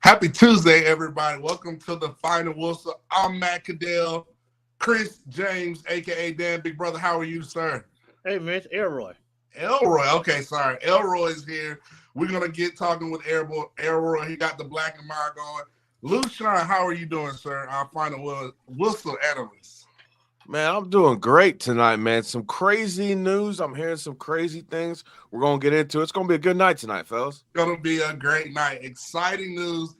Happy Tuesday, everybody. Welcome to the Final Whistle. I'm Matt Cadell. Chris James, a.k.a. Dan Big Brother. How are you, sir? Hey, man, it's Elroy. Elroy. Okay, sorry. Elroy is here. We're going to get talking with Elroy. He got the black and mild going. Lushan, how are you doing, sir? Our Final Whistle analyst. Man, I'm doing great tonight, man. Some crazy news. I'm hearing some crazy things. We're going to get into it. It's going to be a good night tonight, fellas. It's going to be a great night. Exciting news.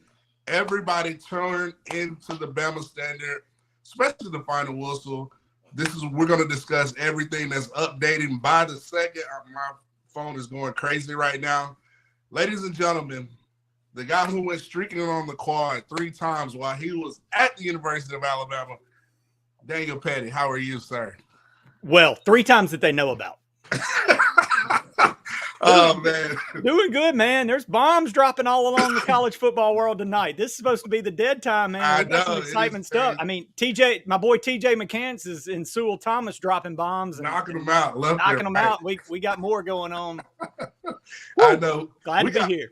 Everybody turn into the Bama standard, especially the Final Whistle. We're going to discuss everything that's updating by the second. My phone is going crazy right now. Ladies and gentlemen, the guy who went streaking on the quad 3 times while he was at the University of Alabama, Daniel Petty. How are you, sir? Well, 3 times that they know about. Oh, man. Doing good, man. There's bombs dropping all along the college football world tonight. This is supposed to be the dead time, man. I We got some know, excitement stuff. I mean, my boy TJ McCants is in Sewell Thomas dropping bombs. And knocking them out. Knocking them out. We got more going on. I know. Glad to be here.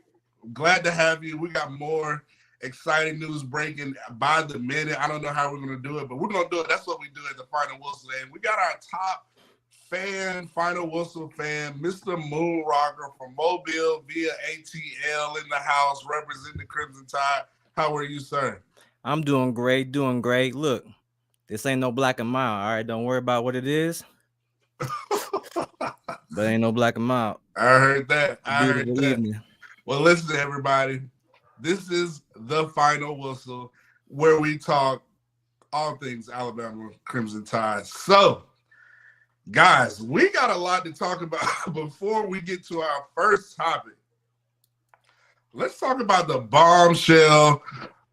Glad to have you. We got more exciting news breaking by the minute. I don't know how we're going to do it, but we're going to do it. That's what we do at the Final Whistle. And we got our top fan, Final Whistle fan, Mr. Moonrocker from Mobile via ATL in the house, representing the Crimson Tide. How are you, sir? I'm doing great, Look, this ain't no black and mild, all right? Don't worry about what it is. But ain't no black and mild. I heard that. Well, listen, everybody. This is the Final Whistle, where we talk all things Alabama Crimson Tide. So, guys, we got a lot to talk about before we get to our first topic. Let's talk about the bombshell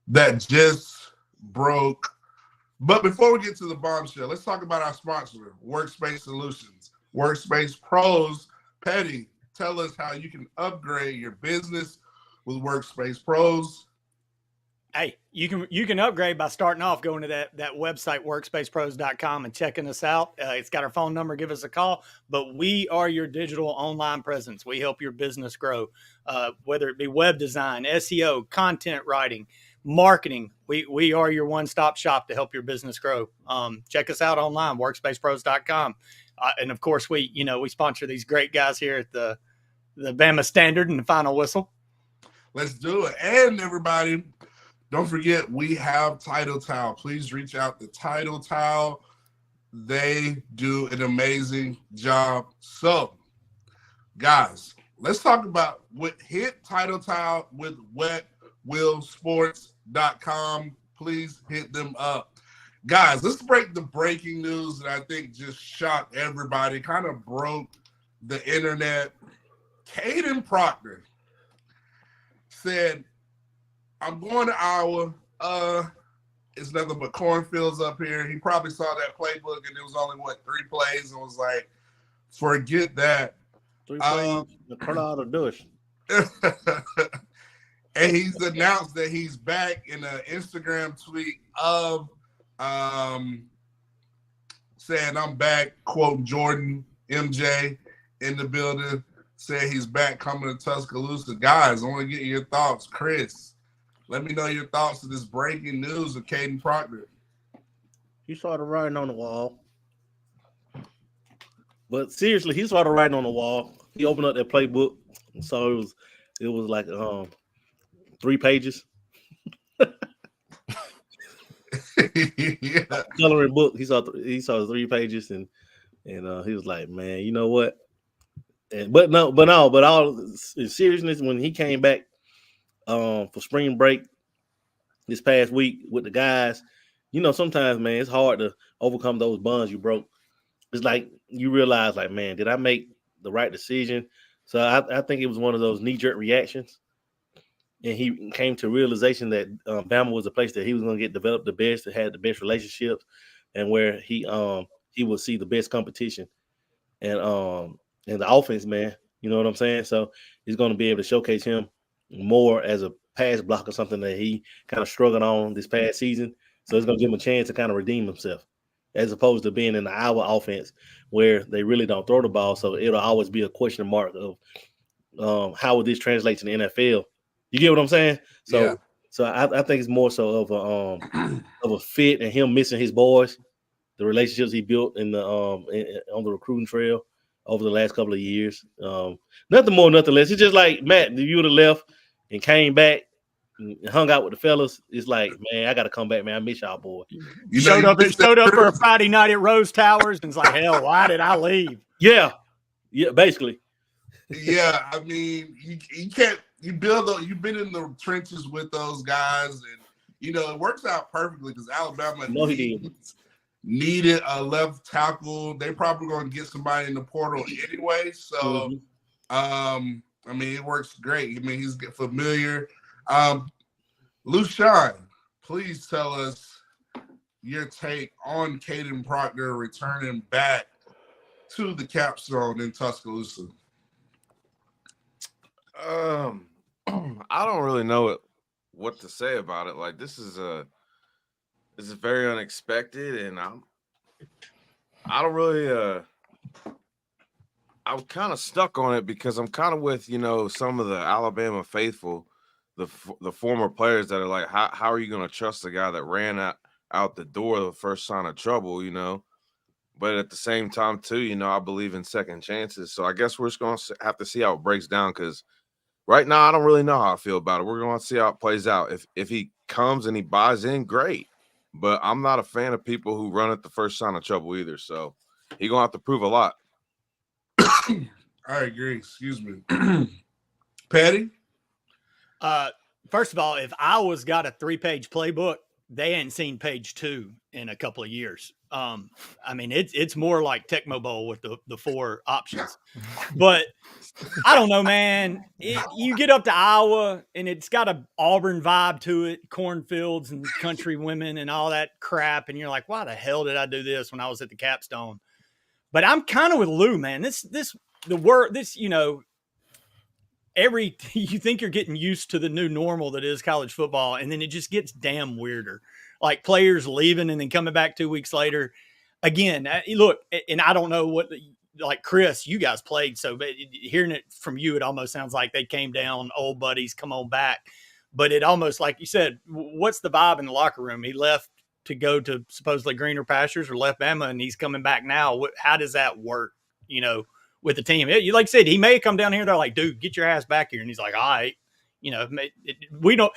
that just broke. But before we get to the bombshell, let's talk about our sponsor, Workspace Solutions. Workspace Pros. Petty, tell us how you can upgrade your business with Workspace Pros. Hey, you can upgrade by starting off going to that website, workspacepros.com, and checking us out. It's got our phone number. Give us a call. But we are your digital online presence. We help your business grow, whether it be web design, SEO, content writing, marketing. We are your one-stop shop to help your business grow. Check us out online, workspacepros.com. And, of course, we sponsor these great guys here at the Bama Standard and the Final Whistle. Let's do it. And, everybody, don't forget, we have Title Towel. Please reach out to Title Towel. They do an amazing job. So, guys, let's talk about what hit Title Towel with wetwillsports.com. Please hit them up. Guys, let's break the breaking news that I think just shocked everybody, kind of broke the internet. Kaden Proctor said, I'm going to Iowa. It's nothing but cornfields up here. He probably saw that playbook and it was only, 3 plays, and was like, forget that. 3 plays, the out of douche. And he's announced that he's back in an Instagram tweet of saying, I'm back, quote Jordan, MJ in the building, saying he's back coming to Tuscaloosa. Guys, I want to get your thoughts. Chris, let me know your thoughts of this breaking news of Kaden Proctor. He started writing on the wall. But seriously, he started writing on the wall. He opened up that playbook, and so it was like 3 pages. Yeah. Coloring book. He saw 3 pages, and he was like, man, you know what? But all in seriousness, when he came back for spring break this past week with the guys, sometimes, man, it's hard to overcome those bonds you broke. It's like you realize, like, man, did I make the right decision? So I think it was one of those knee-jerk reactions. And he came to realization that Bama was a place that he was going to get developed the best, that had the best relationships, and where he would see the best competition. And the offense, man, you know what I'm saying? So he's going to be able to showcase him more as a pass block or something that he kind of struggled on this past season. So it's going to give him a chance to kind of redeem himself, as opposed to being in the Iowa offense where they really don't throw the ball. So it'll always be a question mark of how would this translate to the NFL? You get what I'm saying? So So I think it's more so of a fit and him missing his boys, the relationships he built in the on the recruiting trail over the last couple of years. Nothing more, nothing less. It's just like Matt, if you would have left and came back and hung out with the fellas, it's like, man, I got to come back, man. I miss y'all, boy. You showed up for a Friday night at Rose Towers, and it's like, hell, why did I leave? Yeah, basically. Yeah, I mean, you can't. You've been in the trenches with those guys, and it works out perfectly because Alabama needed a left tackle. They probably going to get somebody in the portal anyway. So, I mean, it works great. I mean, he's familiar. Lushan, please tell us your take on Kaden Proctor returning back to the capstone in Tuscaloosa. I don't really know what to say about it. Like, this is very unexpected, and I don't really I'm kind of stuck on it because I'm kind of with some of the Alabama faithful, the former players that are like, how are you going to trust a guy that ran out the door the first sign of trouble, But at the same time too, I believe in second chances. So I guess we're just going to have to see how it breaks down, because right now, I don't really know how I feel about it. We're going to see how it plays out. If he comes and he buys in, great. But I'm not a fan of people who run at the first sign of trouble either. So he's going to have to prove a lot. I agree. Excuse me. Patty? First of all, if Iowa's got a 3-page playbook, they ain't seen page 2 in a couple of years. I mean, it's more like Tecmo Bowl with the 4 options. But I don't know, man. You get up to Iowa, and it's got a Auburn vibe to it, cornfields and country women and all that crap. And you're like, why the hell did I do this when I was at the capstone? But I'm kind of with Lou, man. You think you're getting used to the new normal that is college football, and then it just gets damn weirder. Like players leaving and then coming back 2 weeks later. Again, look, and I don't know what, like Chris, you guys played, so hearing it from you, it almost sounds like they came down, old buddies, come on back. But it almost, like you said, what's the vibe in the locker room? He left to go to supposedly greener pastures, or left Bama, and he's coming back now. How does that work, with the team? Like I said, he may come down here. They're like, dude, get your ass back here. And he's like, all right, we don't.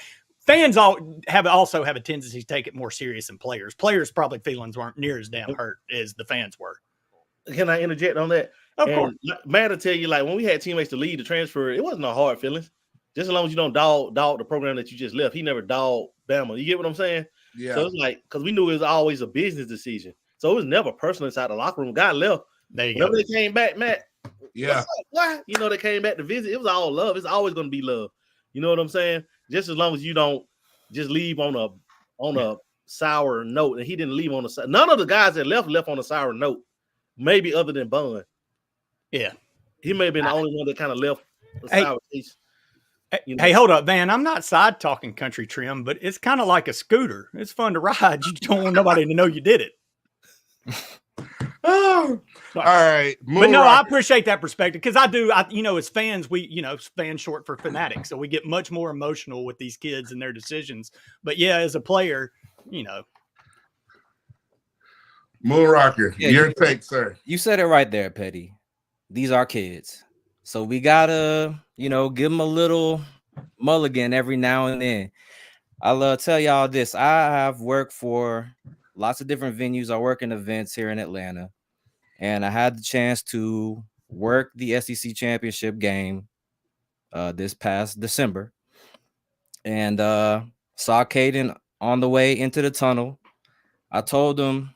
Fans also have a tendency to take it more serious than players. Players' probably feelings weren't near as damn hurt as the fans were. Can I interject on that? Of course. Matt will tell you, like, when we had teammates to lead the transfer, it wasn't no hard feelings. Just as long as you don't dog the program that you just left. He never dogged Bama. You get what I'm saying? Yeah. So it's like, because we knew it was always a business decision. So it was never personal inside the locker room. Guy left. There you Whenever go. they came back, Matt. Yeah. What? They came back to visit. It was all love. It's always going to be love. You know what I'm saying? Just as long as you don't just leave on a sour note. And he didn't leave on a none of the guys that left on a sour note. Maybe other than Bun. Yeah. He may have been the only one that kind of left a sour taste. Hey, hold up, man. I'm not side talking country trim, but it's kind of like a scooter. It's fun to ride. You don't want nobody to know you did it. Oh, all right. But no, I appreciate that perspective, because I do. As fans, fans short for fanatics, so we get much more emotional with these kids and their decisions. But yeah, as a player, Moon Rocker, your take, sir. You said it right there, Petty. These are kids. So we gotta, give them a little mulligan every now and then. I'll tell y'all this. I have worked for lots of different venues. I work in events here in Atlanta, and I had the chance to work the SEC championship game this past December, and saw Kaden on the way into the tunnel. I told him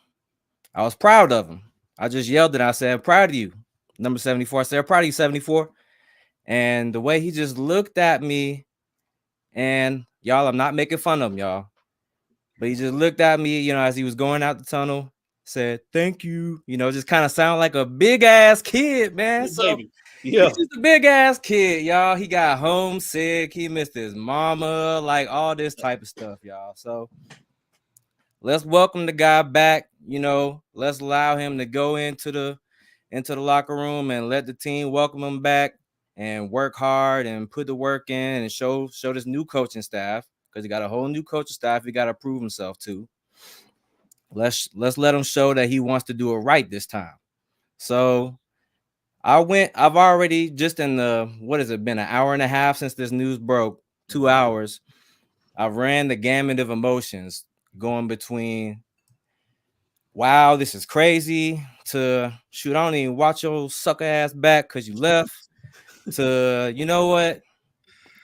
I was proud of him. I just yelled it. I said, I'm proud of you. Number 74. I said, I'm proud of you, 74. And the way he just looked at me, and y'all, I'm not making fun of him, y'all, but he just looked at me, as he was going out the tunnel, said, thank you. Just kind of sound like a big ass kid, man. So yeah, he's just a big ass kid, y'all. He got homesick. He missed his mama, like all this type of stuff, y'all. So let's welcome the guy back. Let's allow him to go into the locker room and let the team welcome him back and work hard and put the work in and show this new coaching staff, because he got a whole new coaching staff. He got to prove himself to. Let's let him show that he wants to do it right this time. So I've already just in the, what has it been, an hour and a half since this news broke, 2 hours. I've ran the gamut of emotions going between, wow, this is crazy, to shoot, I don't even watch your sucker ass back because you left, to, you know what,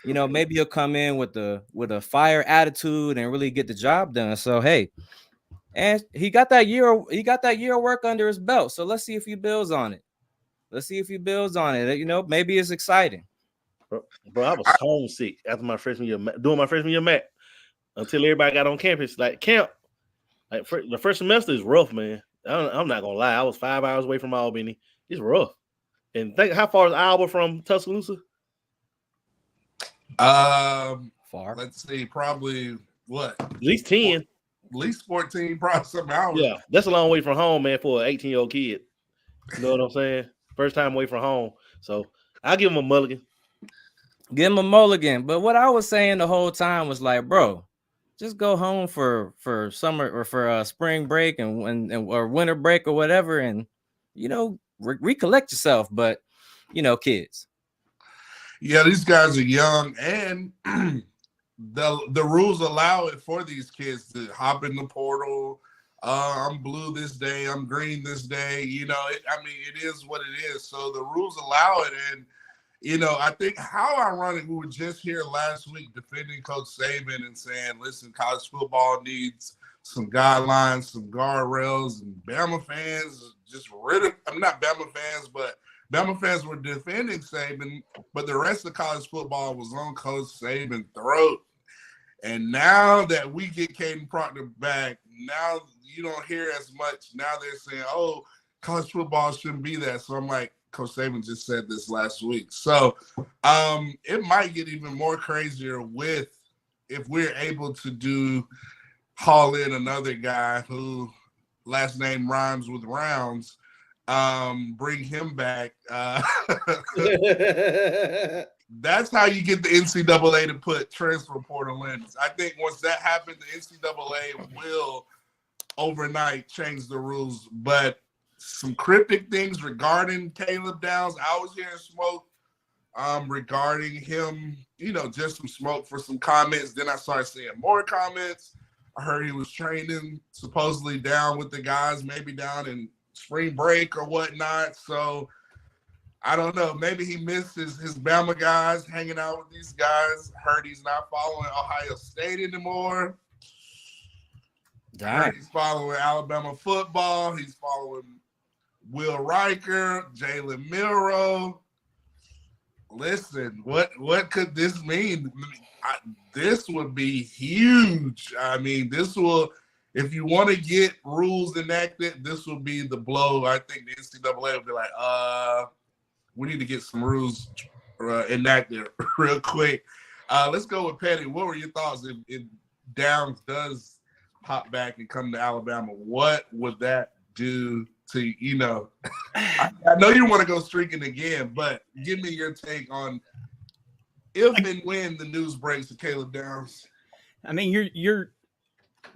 maybe you'll come in with a fire attitude and really get the job done. So hey, and he got that year of work under his belt. So let's see if he builds on it. Maybe it's exciting. Bro, I was homesick after my freshman year, doing my freshman year Matt, until everybody got on campus. Like camp, like the first semester is rough, man. I'm not gonna lie. I was 5 hours away from Albany. It's rough. And think, how far is Alba from Tuscaloosa? Far. Let's see, probably what? At least 10. At least 14, probably some hours. Yeah, that's a long way from home, man, for an 18-year-old kid. You know what I'm saying? First time away from home. So I'll give him a mulligan. Give him a mulligan. But what I was saying the whole time was like, bro, just go home for summer or for spring break and or winter break or whatever, and recollect yourself. But kids. Yeah, these guys are young, and the rules allow it for these kids to hop in the portal. I'm blue this day, I'm green this day. It is what it is. So the rules allow it, and I think how ironic, we were just here last week defending Coach Saban and saying, listen, college football needs some guidelines, some guardrails, and Bama fans just not Bama fans, but Bama fans were defending Saban, but the rest of college football was on Coach Saban's throat. And now that we get Kaden Proctor back, now you don't hear as much. Now they're saying, oh, college football shouldn't be that. So I'm like, Coach Saban just said this last week. So it might get even more crazier if we're able to haul in another guy who last name rhymes with rounds, bring him back. That's how you get the NCAA to put transfer portal in. I think once that happens, the NCAA will overnight change the rules. But some cryptic things regarding Caleb Downs. I was hearing smoke regarding him, just some smoke for some comments. Then I started seeing more comments. I heard he was training supposedly down with the guys, maybe down in spring break or whatnot. So I don't know. Maybe he missed his Bama guys, hanging out with these guys. Heard he's not following Ohio State anymore. Heard he's following Alabama football. He's following Will Riker, Jalen Milroe. Listen, what could this mean? This would be huge. This will, if you want to get rules enacted, this will be the blow. I think the NCAA will be like, we need to get some rules enacted real quick. Let's go with Petty. What were your thoughts if Downs does hop back and come to Alabama? What would that do to, I know you want to go streaking again, but give me your take on if and when the news breaks to Caleb Downs. You're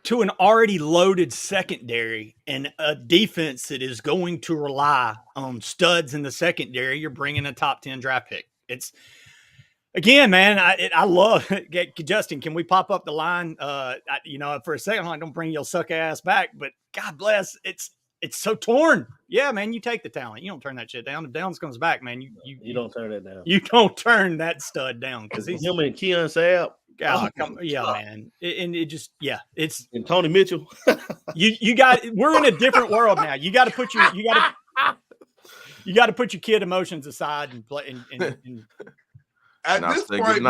to an already loaded secondary and a defense that is going to rely on studs in the secondary. You're bringing a top 10 draft pick. It's, again, man, I love it. Justin, can we pop up the line? For a second, I don't bring your suck ass back, but God bless. It's so torn. Yeah, man, you take the talent. You don't turn that shit down. If Downs comes back, man, you don't turn that down. You don't turn that stud down because he's him and Keon Sapp. Man. It's and Tony Mitchell. we're in a different world now. You got to put your kid emotions aside and play. And At this point,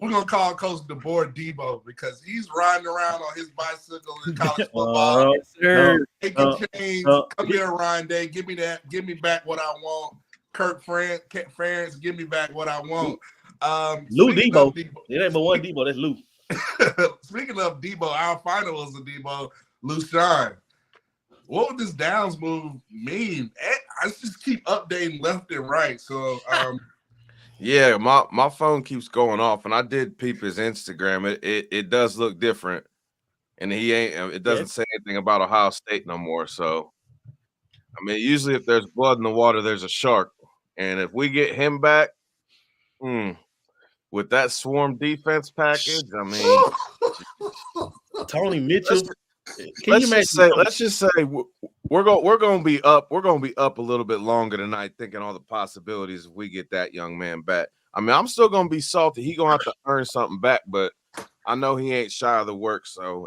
we're gonna call Coach DeBoer Debo because he's riding around on his bicycle in college football. Taking chains. Come here, Ryan Day. Give me that. Give me back what I want. Kirk Ferentz, give me back what I want. Lou Debo. It ain't but one Debo. That's Lou. Speaking of Debo, our final was a Debo. Lou Shine. What would this Downs move mean? I just keep updating left and right. So Yeah, my phone keeps going off, and I did peep his Instagram. It does look different, and it doesn't say anything about Ohio State no more. So, I mean, usually if there's blood in the water, there's a shark, and if we get him back, with that swarm defense package, I mean, Tony Mitchell. Let's just say we're going to be up. We're going to be up a little bit longer tonight, thinking all the possibilities if we get that young man back. I mean, I'm still going to be salty. He going to have to earn something back, but I know he ain't shy of the work, so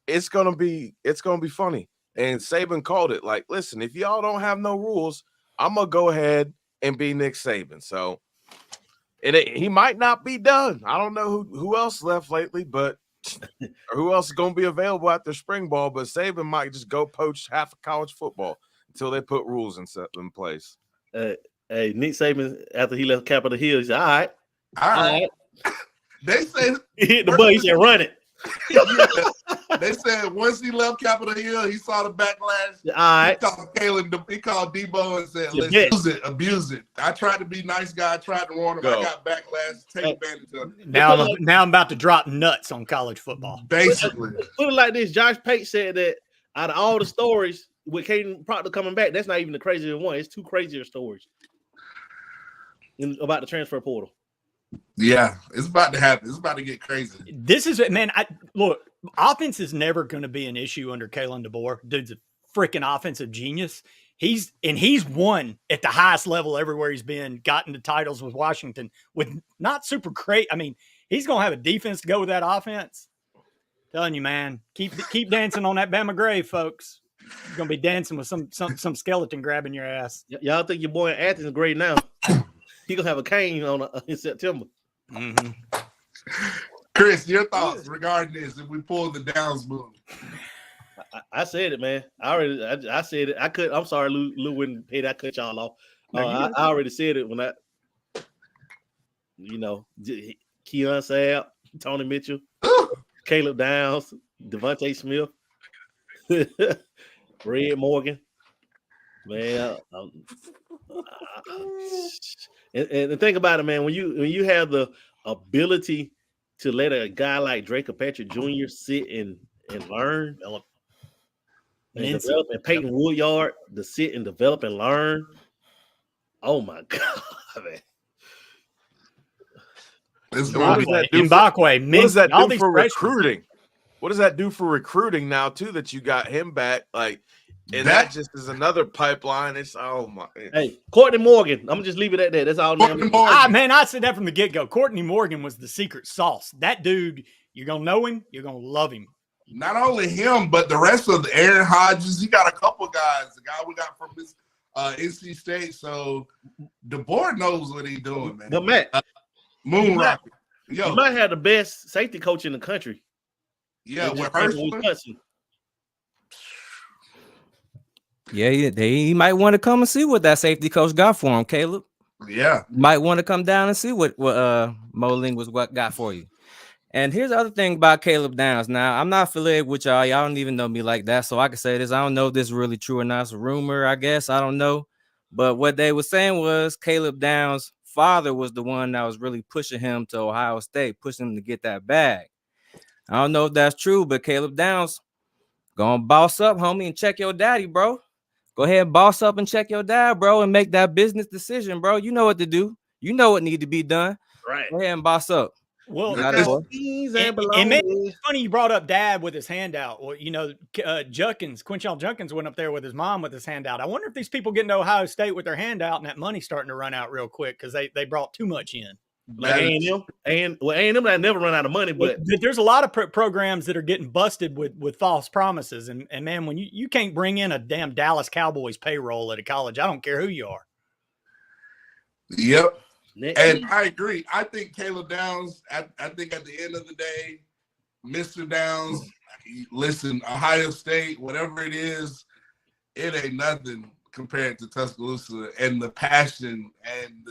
it's going to be funny. And Saban called it. Like, listen, if y'all don't have no rules, I'm gonna go ahead and be Nick Saban. So, he might not be done. I don't know who else left lately, but or who else is going to be available after spring ball, but Saban might just go poach half of college football until they put rules in place. Hey, Nick Saban, after he left Capitol Hill, he said, all right. They said he hit the button, he said, run it. They said once he left Capitol Hill, he saw the backlash. All right. He called Debo and said, let's abuse it. I tried to be nice guy. I tried to warn him. I got backlash. Take advantage of it. Now I'm about to drop nuts on college football. Basically. Put it like this. Josh Pate said that out of all the stories with Kaden Proctor coming back, that's not even the craziest one. It's two crazier stories about the transfer portal. Yeah, it's about to happen. It's about to get crazy. This is it, man. Look, offense is never going to be an issue under Kalen DeBoer. Dude's a freaking offensive genius. He's won at the highest level everywhere he's been, gotten the titles with Washington with not super great. I mean, he's going to have a defense to go with that offense. Telling you, man, keep dancing on that Bama grave, folks. You're going to be dancing with some skeleton grabbing your ass. Y'all think your boy in Athens is great now? He gonna have a cane in September. Mm-hmm. Chris, your thoughts regarding this? If we pull the Downs move, I said it, man. I said it. I could. I'm sorry, Lou wouldn't pay that. Cut y'all off. I already said it when Keon Sabb, Tony Mitchell, Caleb Downs, Devontae Smith, Red Morgan. Man, and think about it, man. When you have the ability to let a guy like Drake or Patrick Jr. sit and learn, and develop, and Peyton Woodyard to sit and develop and learn. Oh my God, man! What does that do for recruiting? What does that do for recruiting now too? That you got him back, like. And that just is another pipeline. It's Hey, Courtney Morgan. I'm gonna just leave it at that. That's all. Man, I said that from the get go. Courtney Morgan was the secret sauce. That dude, you're gonna know him. You're gonna love him. Not only him, but the rest of the Aaron Hodges. He got a couple guys. The guy we got from his NC State. So the board knows what he's doing, man. But Matt, Moon Rocket. You might have the best safety coach in the country. Yeah, with Wisconsin. Yeah, he might want to come and see what that safety coach got for him, Caleb. Yeah. Might want to come down and see what Mo Linguist got for you. And here's the other thing about Caleb Downs. Now, I'm not affiliated with y'all. Y'all don't even know me like that, so I can say this. I don't know if this is really true or not. It's a rumor, I guess. I don't know. But what they were saying was Caleb Downs' father was the one that was really pushing him to Ohio State, pushing him to get that bag. I don't know if that's true, but Caleb Downs gonna boss up, homie, and check your daddy, bro. Go ahead and boss up and check your dad, bro, and make that business decision, bro. You know what to do. You know what need to be done. Right. Go ahead and boss up. Well, it's funny you brought up dad with his hand out. Well, Quinshon Junkins went up there with his mom with his hand out. I wonder if these people getting to Ohio State with their hand out and that money's starting to run out real quick because they brought too much in. Like A&M, that never run out of money, but there's a lot of programs that are getting busted with false promises, and man, when you can't bring in a damn Dallas Cowboys payroll at a college, I don't care who you are. Yep, and I agree. I think Caleb Downs. I think at the end of the day, Mr. Downs. Listen, Ohio State, whatever it is, it ain't nothing compared to Tuscaloosa and the passion and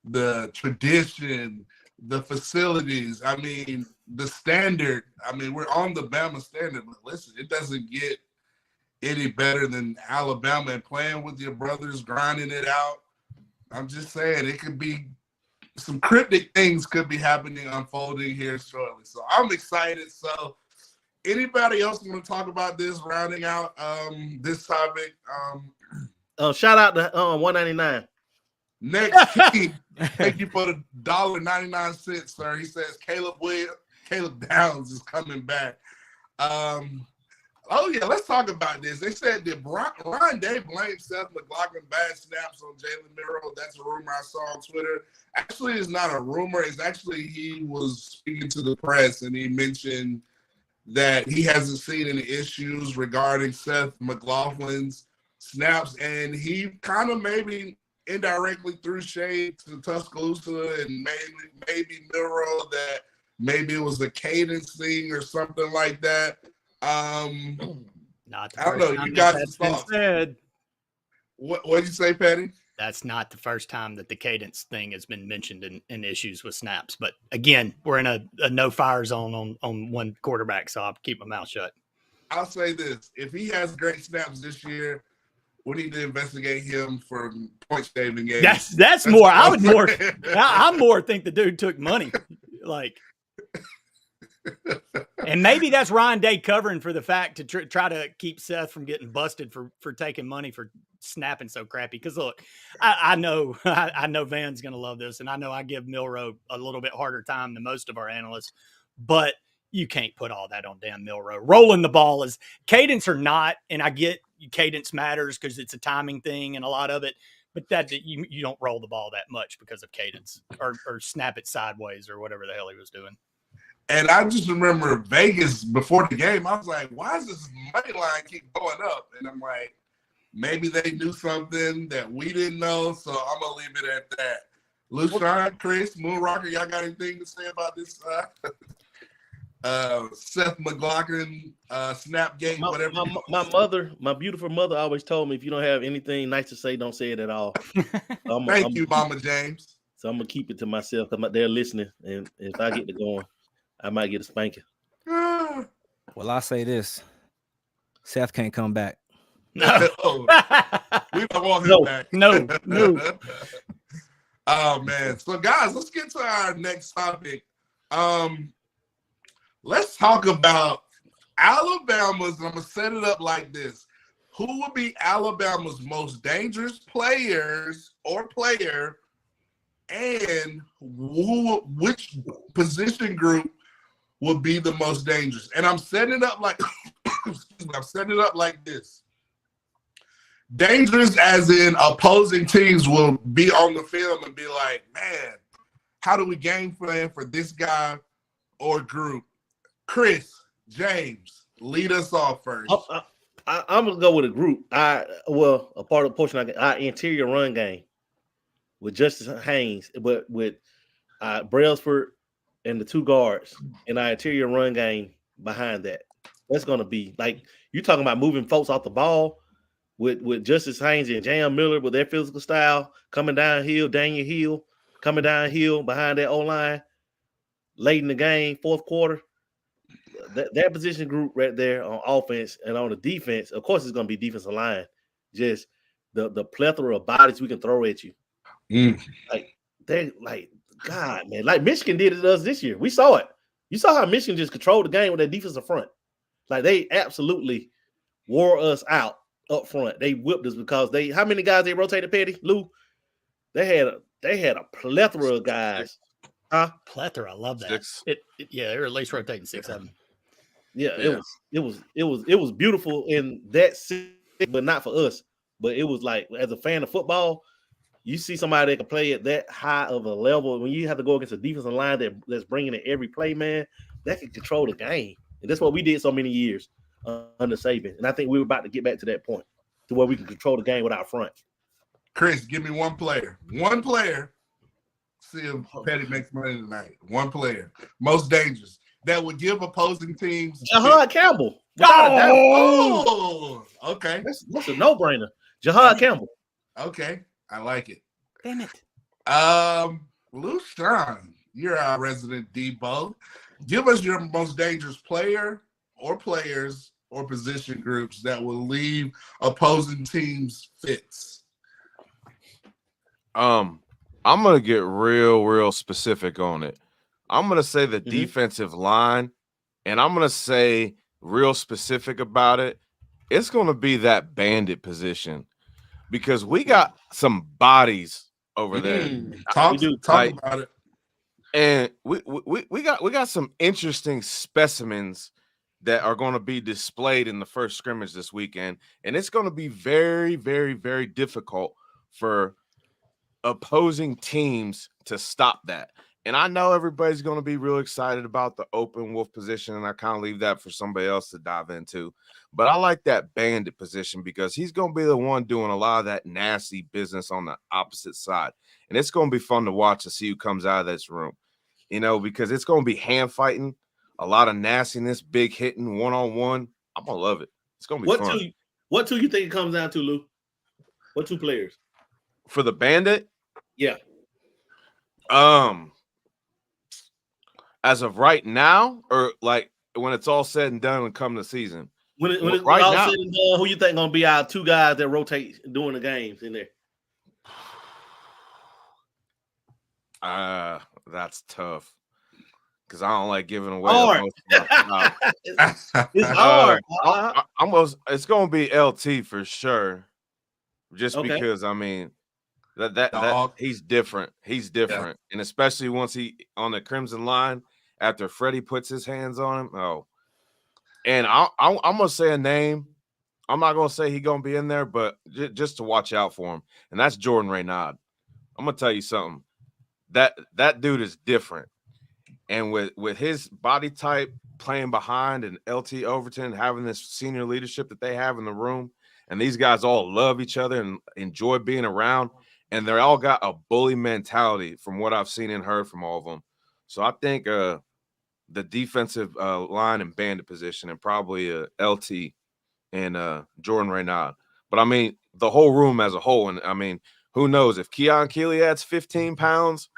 the tradition, the facilities. I mean, the standard. I mean, we're on the Bama standard, but listen, it doesn't get any better than Alabama and playing with your brothers, grinding it out. I'm just saying it could be some cryptic things could be happening, unfolding here shortly. So I'm excited. So anybody else want to talk about this, rounding out this topic? Shout out to 199. Next team, thank you for the $1.99, sir. He says Caleb Downs is coming back. Oh yeah, let's talk about this. They said that Ryan Day blamed Seth McLaughlin bad snaps on Jalen Milroe. That's a rumor I saw on Twitter. Actually, it's not a rumor. It's actually he was speaking to the press and he mentioned that he hasn't seen any issues regarding Seth McLaughlin's snaps, and he kind of maybe indirectly threw shade to Tuscaloosa and maybe Milroe that maybe it was a cadence thing or something like that. Not I don't know. You guys said. What did you say, Patty? That's not the first time that the cadence thing has been mentioned in issues with snaps. But again, we're in a no-fire zone on one quarterback, so I'll keep my mouth shut. I'll say this. If he has great snaps this year, we need to investigate him for point saving games. That's more. I more think the dude took money. Like, and maybe that's Ryan Day covering for the fact to try to keep Seth from getting busted for taking money for snapping so crappy. Because look, I know Van's gonna love this, and I know I give Milroe a little bit harder time than most of our analysts, but you can't put all that on Dan Milroe. Rolling the ball is cadence or not, and I get cadence matters because it's a timing thing and a lot of it, but that you don't roll the ball that much because of cadence or snap it sideways or whatever the hell he was doing. And I just remember Vegas before the game, I was like, why is this money line keep going up? And I'm like, maybe they knew something that we didn't know, so I'm going to leave it at that. Lushawn, Chris, Moonrocker, y'all got anything to say about this Seth McLaughlin snap game, whatever? My beautiful mother always told me, if you don't have anything nice to say, don't say it at all. Thank you, Mama James. So I'm going to keep it to myself. They're listening, and if I get to going, I might get a spanking. Well, I'll say this. Seth can't come back. No. We don't want him back. No. Oh, man. So, guys, let's get to our next topic. Let's talk about Alabama's, and I'm going to set it up like this. Who will be Alabama's most dangerous players or player, and which position group will be the most dangerous? And I'm setting it up like this. Dangerous as in opposing teams will be on the film and be like, man, how do we game plan for this guy or group? Chris, James, lead us off first. I'm going to go with a group. A part of the portion our interior run game with Justice Haynes, but with Brailsford and the two guards and our interior run game behind that. That's going to be like, you're talking about moving folks off the ball with Justice Haynes and Jam Miller with their physical style coming downhill, Daniel Hill coming downhill behind that O-line late in the game, fourth quarter. That position group right there on offense and on the defense, of course, it's going to be defensive line. Just the plethora of bodies we can throw at you. God, man, like Michigan did it to us this year. We saw it. You saw how Michigan just controlled the game with their defensive front. Like they absolutely wore us out up front. They whipped us because how many guys they rotated, Petty? Lou? They had a plethora of guys. Huh? Plethora, I love that. They were at least rotating 6, 7. Yeah, it was beautiful in that city, but not for us. But it was like, as a fan of football, you see somebody that can play at that high of a level. When you have to go against a defensive line that's bringing in every play, man, that can control the game. And that's what we did so many years under Saban. And I think we were about to get back to that point to where we can control the game with our front. Chris, give me one player. One player. See if Petty makes money tonight. One player. Most dangerous. That would give opposing teams. Jihaad Campbell. Oh, okay. That's a no-brainer. Jihaad Campbell. Okay. I like it. Damn it. Lushawn, you're our resident Debo. Give us your most dangerous player or players or position groups that will leave opposing teams fits. I'm gonna get real specific on it. I'm gonna say the defensive line, and I'm gonna say real specific about it. It's gonna be that bandit position because we got some bodies over there. Talk about it. And we got some interesting specimens that are going to be displayed in the first scrimmage this weekend, and it's going to be very difficult for opposing teams to stop that. And I know everybody's going to be real excited about the open wolf position, and I kind of leave that for somebody else to dive into. But I like that bandit position because he's going to be the one doing a lot of that nasty business on the opposite side. And it's going to be fun to watch to see who comes out of this room, because it's going to be hand fighting, a lot of nastiness, big hitting, one-on-one. I'm going to love it. It's going to be fun. What two you think it comes down to, Lou? What two players? For the bandit? Yeah. As of right now, or like when it's all said and done and come the season? When it's right all said and done, who you think going to be our two guys that rotate during the games in there? That's tough because I don't like giving away. It's hard. It's going to be LT for sure, just because I mean that he's different. He's different, and especially once he on the crimson line after Freddie puts his hands on him. Oh, and I'm gonna say a name. I'm not gonna say he's gonna be in there, but just to watch out for him, and that's Jordan Raynaud. I'm gonna tell you something. That dude is different, and with his body type, playing behind, and LT Overton having this senior leadership that they have in the room, and these guys all love each other and enjoy being around, and they all got a bully mentality from what I've seen and heard from all of them. So I think the defensive line and bandit position, and probably LT and Jordan Raynaud. But I mean the whole room as a whole, and I mean, who knows if Keon Keeley adds 15 pounds.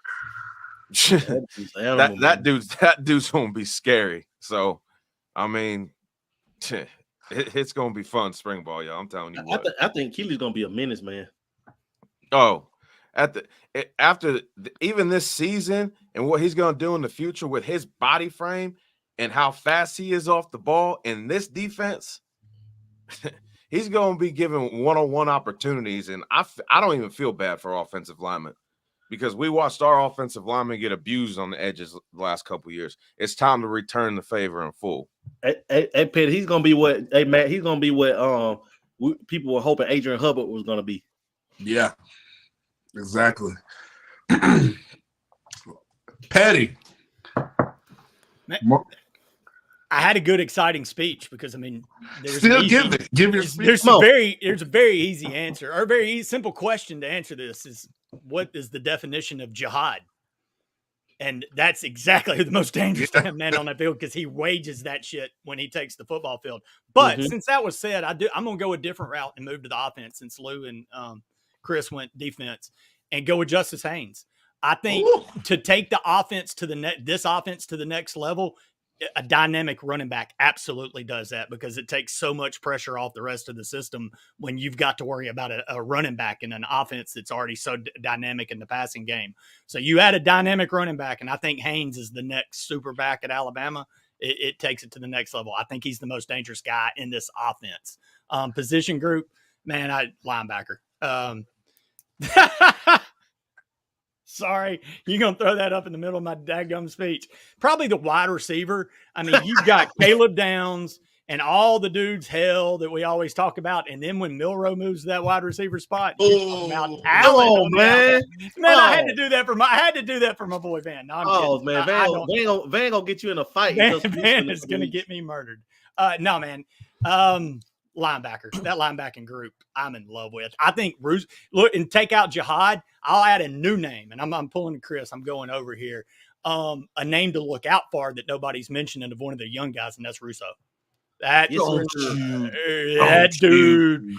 that dude's gonna be scary. So I mean, it's gonna be fun spring ball, y'all. I'm telling you what. I think Keeley's gonna be a menace, man. Oh, after even this season and what he's gonna do in the future with his body frame and how fast he is off the ball in this defense, he's gonna be given one-on-one opportunities. And I don't even feel bad for offensive linemen, because we watched our offensive linemen get abused on the edges the last couple of years. It's time to return the favor in full. Hey, Pitt, he's gonna be what? Hey, Matt, he's gonna be what? People were hoping Adrian Hubbard was gonna be. Yeah, exactly. Petty. I had a good, exciting speech because I mean, there's give your speech. There's a very easy answer, or a very simple question to answer. This is, what is the definition of jihad? And that's exactly the most dangerous man on that field, because he wages that shit when he takes the football field. But since that was said, I'm gonna go a different route and move to the offense, since Lou and Chris went defense, and go with Justice Haynes. I think to take the offense to this offense to the next level, a dynamic running back absolutely does that, because it takes so much pressure off the rest of the system when you've got to worry about a running back in an offense that's already so dynamic in the passing game. So you add a dynamic running back, and I think Haynes is the next super back at Alabama. It takes it to the next level. I think he's the most dangerous guy in this offense. Position group, man, linebacker. Sorry, you're going to throw that up in the middle of my daggum speech. Probably the wide receiver. I mean, you've got Caleb Downs and all the dudes hell that we always talk about. And then when Milroe moves to that wide receiver spot, about Allen, man. I had to do that for my boy Van. No, I'm kidding. Man, Van gonna get you in a fight. Van is going to get me murdered. No, man. Linebacker, that linebacking group, I'm in love with. I think look, and take out Jihaad, I'll add a new name, and I'm pulling Chris. I'm going over here. A name to look out for that nobody's mentioning of one of the young guys, and that's Russo. That dude,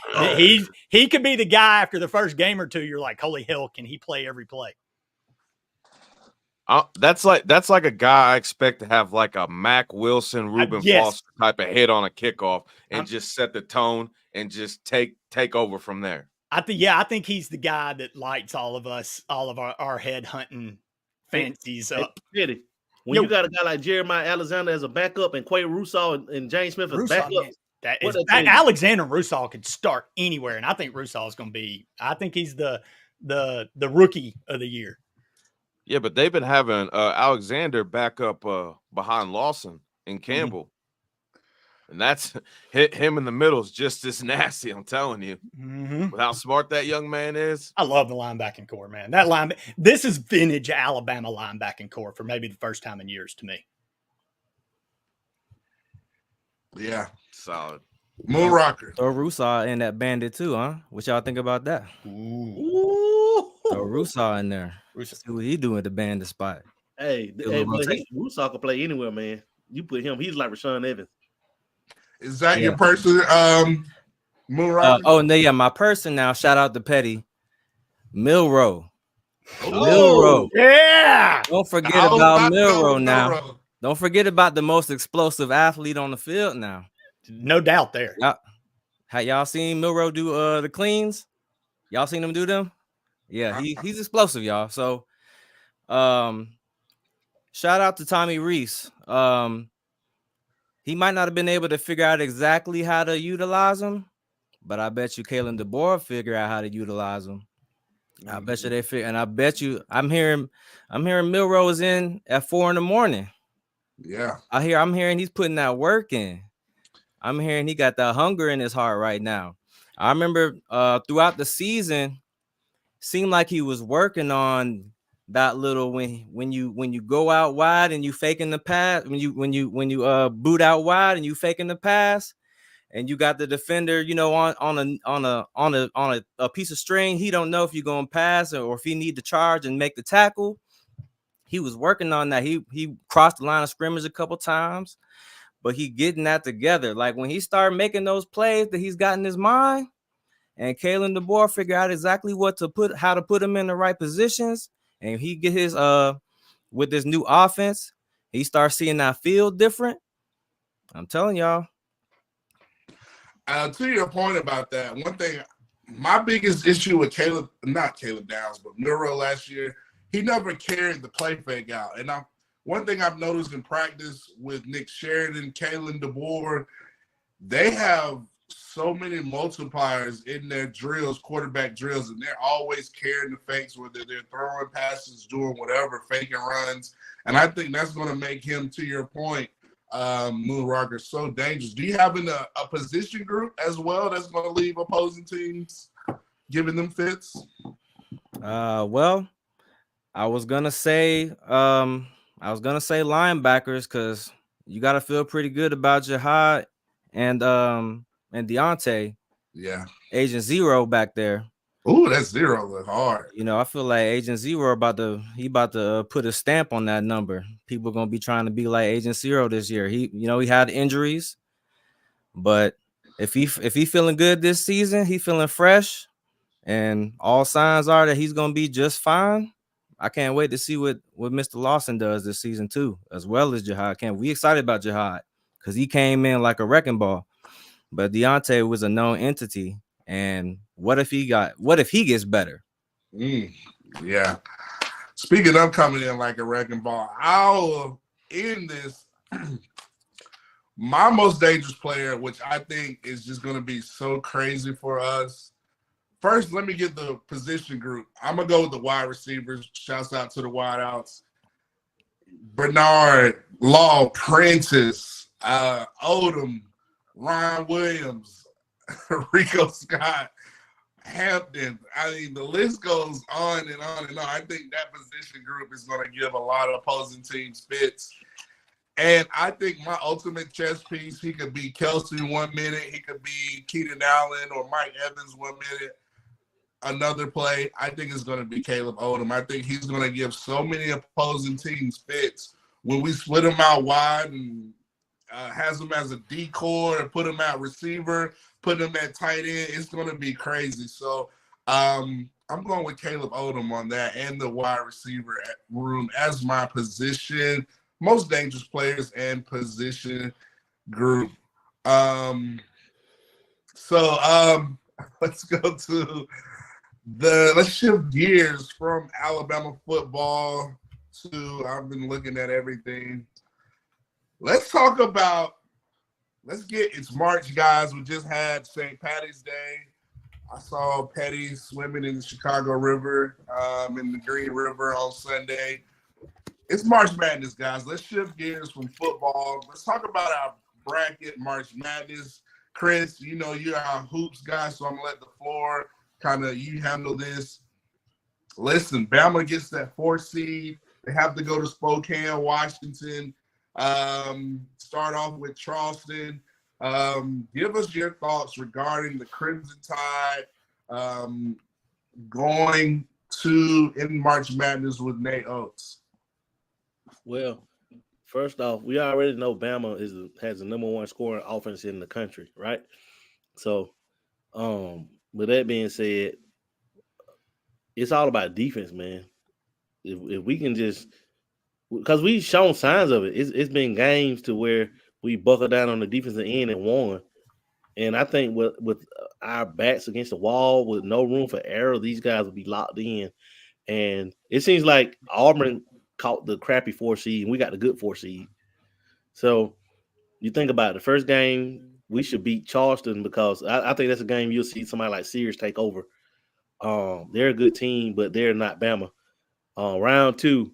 he could be the guy after the first game or two. You're like, holy hell, can he play every play? That's like a guy I expect to have like a Mac Wilson, Reuben Foster type of hit on a kickoff and just set the tone and just take over from there. I think he's the guy that lights all of our head hunting fancies up. When you got a guy like Jeremiah Alexander as a backup and Quay Russaw and James Smith as backup, Alexander Russaw could start anywhere, and I think Russaw is going to be. I think he's the rookie of the year. Yeah, but they've been having Alexander back up behind Lawson and Campbell. And that's him in the middle is just as nasty. I'm telling you, with how smart that young man is. I love the linebacking core, man. This is vintage Alabama linebacking core for maybe the first time in years to me. Yeah, solid. Moon Rocker. Throw Russaw in that bandit too, huh? What y'all think about that? Throw Russaw in there. See what he doing at the bandit spot. But Russaw can play anywhere, man. You put him, he's like Rashawn Evans. Is that your person, Moon Rocker? My person now. Shout out to Petty. Milrow. Milrow. Yeah. Don't forget about Milrow now. Don't forget about the most explosive athlete on the field now. No doubt there. Y'all seen Milrow do the cleans? Y'all seen him do them? Yeah, he's explosive, y'all. So shout out to Tommy Reese. He might not have been able to figure out exactly how to utilize him, but I bet you Kalen DeBoer figure out how to utilize him. I bet you they figure, and I bet you I'm hearing Milrow is in at 4 a.m. Yeah. I'm hearing he's putting that work in. I'm hearing he got that hunger in his heart right now. I remember throughout the season, seemed like he was working on that little when you go out wide and you faking the pass, when you boot out wide and you faking the pass, and you got the defender, on a piece of string. He don't know if you're going to pass or if he need to charge and make the tackle. He was working on that. He crossed the line of scrimmage a couple times, but he getting that together. Like when he started making those plays that he's got in his mind, and Kalen DeBoer figure out exactly how to put him in the right positions. And he get his with this new offense, he starts seeing that field different. I'm telling y'all. To your point about that, one thing, my biggest issue with not Caleb Downs, but Milrow last year, he never carried the play fake out. And one thing I've noticed in practice with Nick Sheridan, Kalen DeBoer, they have so many multipliers in their drills, quarterback drills, and they're always carrying the fakes, whether they're throwing passes, doing whatever, faking runs. And I think that's going to make him, to your point, Moon Rocker, so dangerous. Do you have a position group as well that's going to leave opposing teams giving them fits? Well, I was gonna say linebackers because you got to feel pretty good about Jihaad and Deontay. Yeah. Agent Zero back there. Oh, that Zero look hard. I feel like Agent Zero about to put a stamp on that number. People are gonna be trying to be like Agent Zero this year. He had injuries, but if he feeling good this season, he feeling fresh, and all signs are that he's gonna be just fine. I can't wait to see what Mr. Lawson does this season too, as well as Jihaad. We excited about Jihaad because he came in like a wrecking ball. But Deontay was a known entity, and what if he gets better? Yeah. Speaking of coming in like a wrecking ball, I'll end this. My most dangerous player, which I think is just going to be so crazy for us. First, let me get the position group. I'm going to go with the wide receivers. Shouts out to the wideouts. Bernard, Law, Prentice, Odom, Ryan Williams, Rico Scott, Hampton. I mean, the list goes on and on and on. I think that position group is going to give a lot of opposing teams fits. And I think my ultimate chess piece, he could be Kelsey 1 minute. He could be Keenan Allen or Mike Evans 1 minute. Another play, I think it's going to be Caleb Odom. I think he's going to give so many opposing teams fits. When we split him out wide and has him as a decoy or put him at receiver, put him at tight end, it's going to be crazy. So I'm going with Caleb Odom on that and the wide receiver room as my position, most dangerous players and position group. let's shift gears from Alabama football to, I've been looking at everything. Let's it's March, guys. We just had St. Patty's Day. I saw Petty swimming in the Chicago River, in the Green River on Sunday. It's March Madness, guys. Let's shift gears from football. Let's talk about our bracket, March Madness. Chris, you know, you're our hoops guy, so I'm going to let the floor you handle this. Listen, Bama gets that 4 seed. They have to go to Spokane, Washington. Start off with Charleston. Give us your thoughts regarding the Crimson Tide going in March Madness with Nate Oats. Well, first off, we already know Bama has the number 1 scoring offense in the country, right? So, with that being said, it's all about defense, man. If we can just, because we've shown signs of it. It's been games to where we buckle down on the defensive end and won. And I think with our backs against the wall, with no room for error, these guys will be locked in. And it seems like Auburn caught the crappy 4 seed, and we got the good 4 seed. So you think about it, the first game, we should beat Charleston because I think that's a game you'll see somebody like Sears take over. They're a good team, but they're not Bama. Round 2,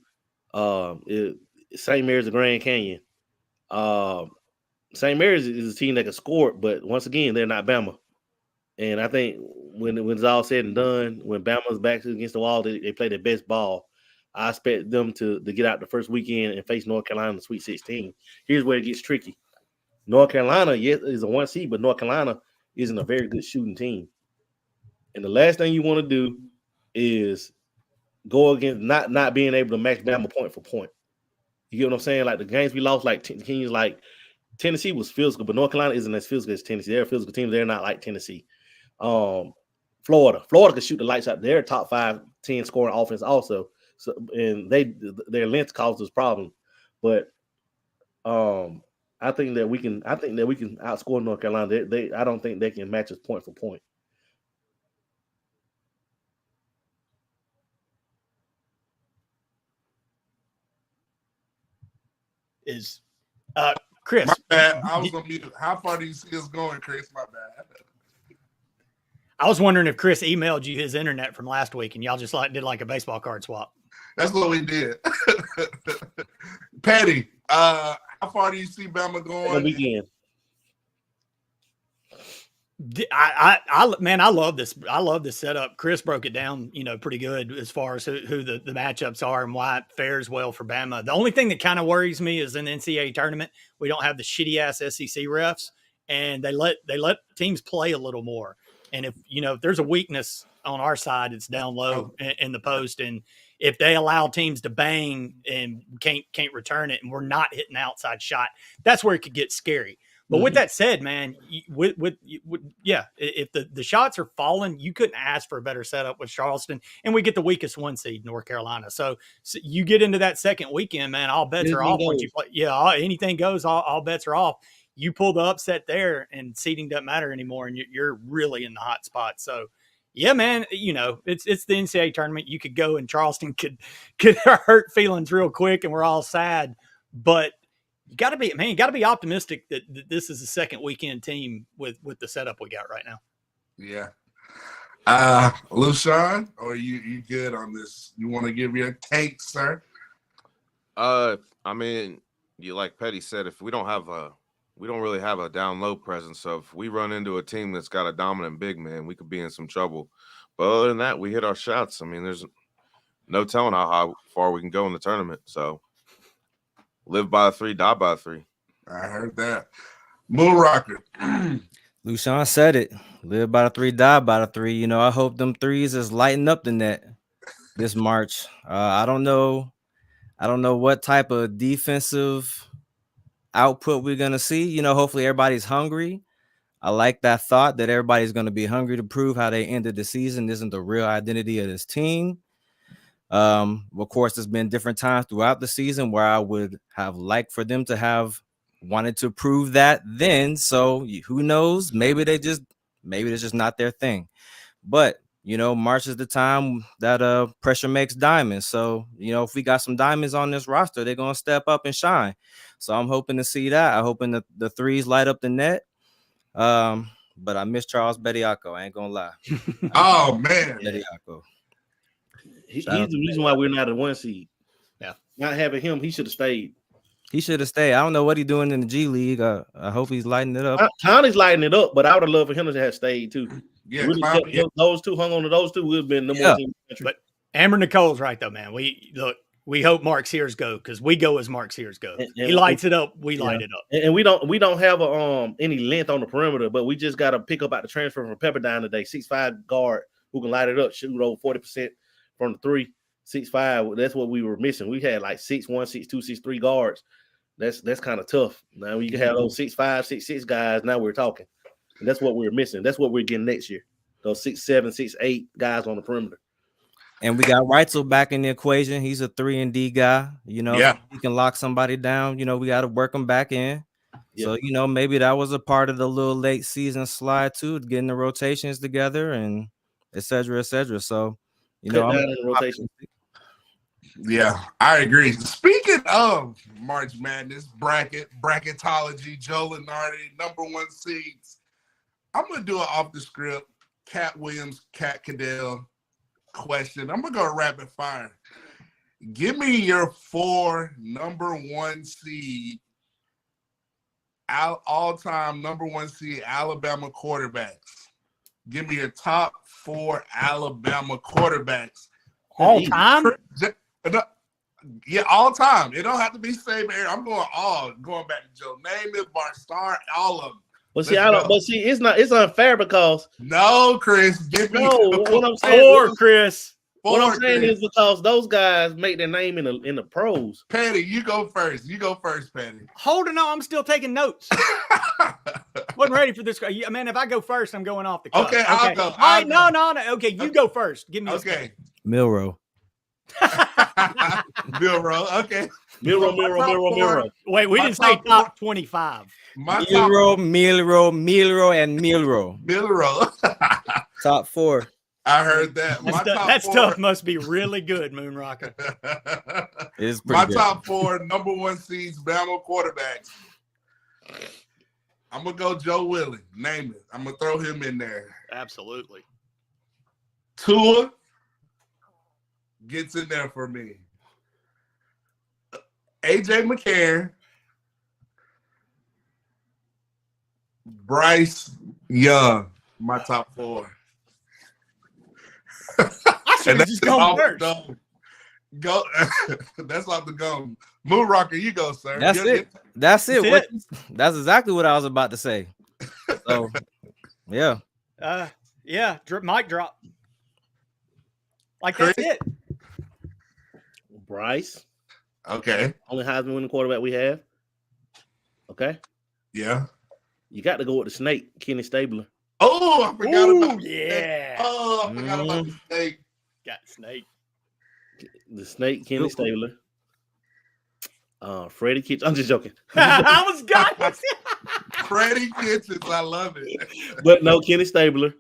St. Mary's of Grand Canyon. St. Mary's is a team that can score, but once again, they're not Bama. And I think when it's all said and done, when Bama's back against the wall, they play their best ball. I expect them to get out the first weekend and face North Carolina in the Sweet 16. Here's where it gets tricky. North Carolina, yes, is a 1 seed, but North Carolina isn't a very good shooting team. And the last thing you want to do is go against not being able to match Bama point for point. You get what I'm saying? Like the games we lost, like teams like Tennessee was physical, but North Carolina isn't as physical as Tennessee. They're a physical team. They're not like Tennessee. Florida could shoot the lights out. They're a top 5-10 scoring offense also. So, and their length causes problems, but I think that we can outscore North Carolina. I don't think they can match us point for point. Chris? My bad. I was gonna mute. How far do you see us going, Chris? My bad. I was wondering if Chris emailed you his internet from last week, and y'all just did a baseball card swap. That's what we did. Patty, how far do you see Bama going? Weekend. I love this. I love this setup. Chris broke it down, pretty good as far as who the matchups are and why it fares well for Bama. The only thing that kind of worries me is in the NCAA tournament, we don't have the shitty ass SEC refs, and they let teams play a little more. And if there's a weakness on our side, it's down low in the post. And if they allow teams to bang and can't return it, and we're not hitting the outside shot, that's where it could get scary. But with that said, man, if the shots are falling, you couldn't ask for a better setup with Charleston, and we get the weakest 1 seed, North Carolina. So you get into that second weekend, man, all bets are off. Once you play, anything goes. All bets are off. You pull the upset there, and seeding doesn't matter anymore, and you're really in the hot spot. So, yeah, man, it's the NCAA tournament. You could go, and Charleston could hurt feelings real quick, and we're all sad. But you got to be optimistic that this is a second weekend team with the setup we got right now. Yeah. LaShawn, or you good on this? You want to give your take, sir? I mean, like Petty said, if we don't really have a down low presence. So if we run into a team that's got a dominant big man, we could be in some trouble. But other than that, we hit our shots. I mean, there's no telling how far we can go in the tournament. So live by 3, die by 3. I heard that. Moon Rocker. LaShawn said it. Live by the 3, die by the 3. I hope them threes is lighting up the net this March. I don't know what type of defensive output we're gonna see. Hopefully everybody's hungry. I like that thought that everybody's gonna be hungry to prove how they ended the season isn't the real identity of this team. Of course, there's been different times throughout the season where I would have liked for them to have wanted to prove that then. So who knows? Maybe they just maybe it's just not their thing. But March is the time that pressure makes diamonds. So, if we got some diamonds on this roster, they're gonna step up and shine. So I'm hoping to see that. I'm hoping that the threes light up the net. But I miss Charles Bediako. I ain't gonna lie. Oh man, Bediako. He's the reason why we're not a 1 seed. Yeah, not having him, he should have stayed. He should have stayed. I don't know what he's doing in the G League. I hope he's lighting it up. Connie's lighting it up, but I would have loved for him to have stayed too. Yeah, those two hung on to those two. Would have been number 1 team in the country. But Amber Nicole's right though, man. We hope Mark Sears go because we go as Mark Sears goes. He lights it up. We light it up. And we don't have any length on the perimeter, but we just got to pick up out the transfer from Pepperdine today. 6'5" guard who can light it up, shoot over 40% from the 3. 6'5". That's what we were missing. We had like 6'1", 6'2", 6'3" guards. That's kind of tough. Now you can have those 6'5", 6'6" guys. Now we're talking. And that's what we're missing. That's what we're getting next year. Those 6'7", 6'8" guys on the perimeter. And we got Reitzel back in the equation. He's a 3-and-D guy. He can lock somebody down. We got to work him back in. Yeah. So, maybe that was a part of the little late season slide too, getting the rotations together and et cetera, et cetera. So, I'm in the rotation. Yeah, I agree. Speaking of March Madness bracketology, Joe Lenardi, number 1 seeds. I'm gonna do it off the script. Cat Williams, Cat Cadell question. I'm gonna go rapid fire. Give me your 4 number 1 seed, all-time number 1 seed Alabama quarterbacks. Give me your top 4 Alabama quarterbacks. All time? Yeah, all time. It don't have to be same area. I'm going back to Joe Namath, Bart Starr, all of them. But it's unfair because no, Chris, give me what I'm saying. Chris. What I'm saying is because those guys make their name in the pros. Patty, you go first. Patty. Holding on, I'm still taking notes. Wasn't ready for this. Man, if I go first, I'm going off the cuff. Okay, I'll go. All right, no. Okay, you go first. Give me okay. Milrow. Milrow. Okay. Milrow. Wait, we didn't say top 25. Milrow, and Milrow. Milrow. Top 4. I heard that. That stuff must be really good, Moonrocker. It's pretty good. Top 4 number 1 seeds, Bama quarterbacks. I'm gonna go Joe Willie. Name it. I'm gonna throw him in there. Absolutely. Tua gets in there for me. AJ McCarron, Bryce Young, my top 4. I should have just gone first. Go. That's off the gum. Moon Rocker, you go, sir. That's it. That's exactly what I was about to say. So, yeah. Yeah. Mic drop. Like that's it. Bryce. Okay. Only Heisman winning quarterback we have. Okay. Yeah. You got to go with the snake, Kenny Stabler. Oh, I forgot about the snake. Oh, I forgot about the snake. Got snake. The snake, Kenny Stabler. Freddie Kitchens. I'm just joking. I was got Freddie Kitchens. I love it. But no, Kenny Stabler.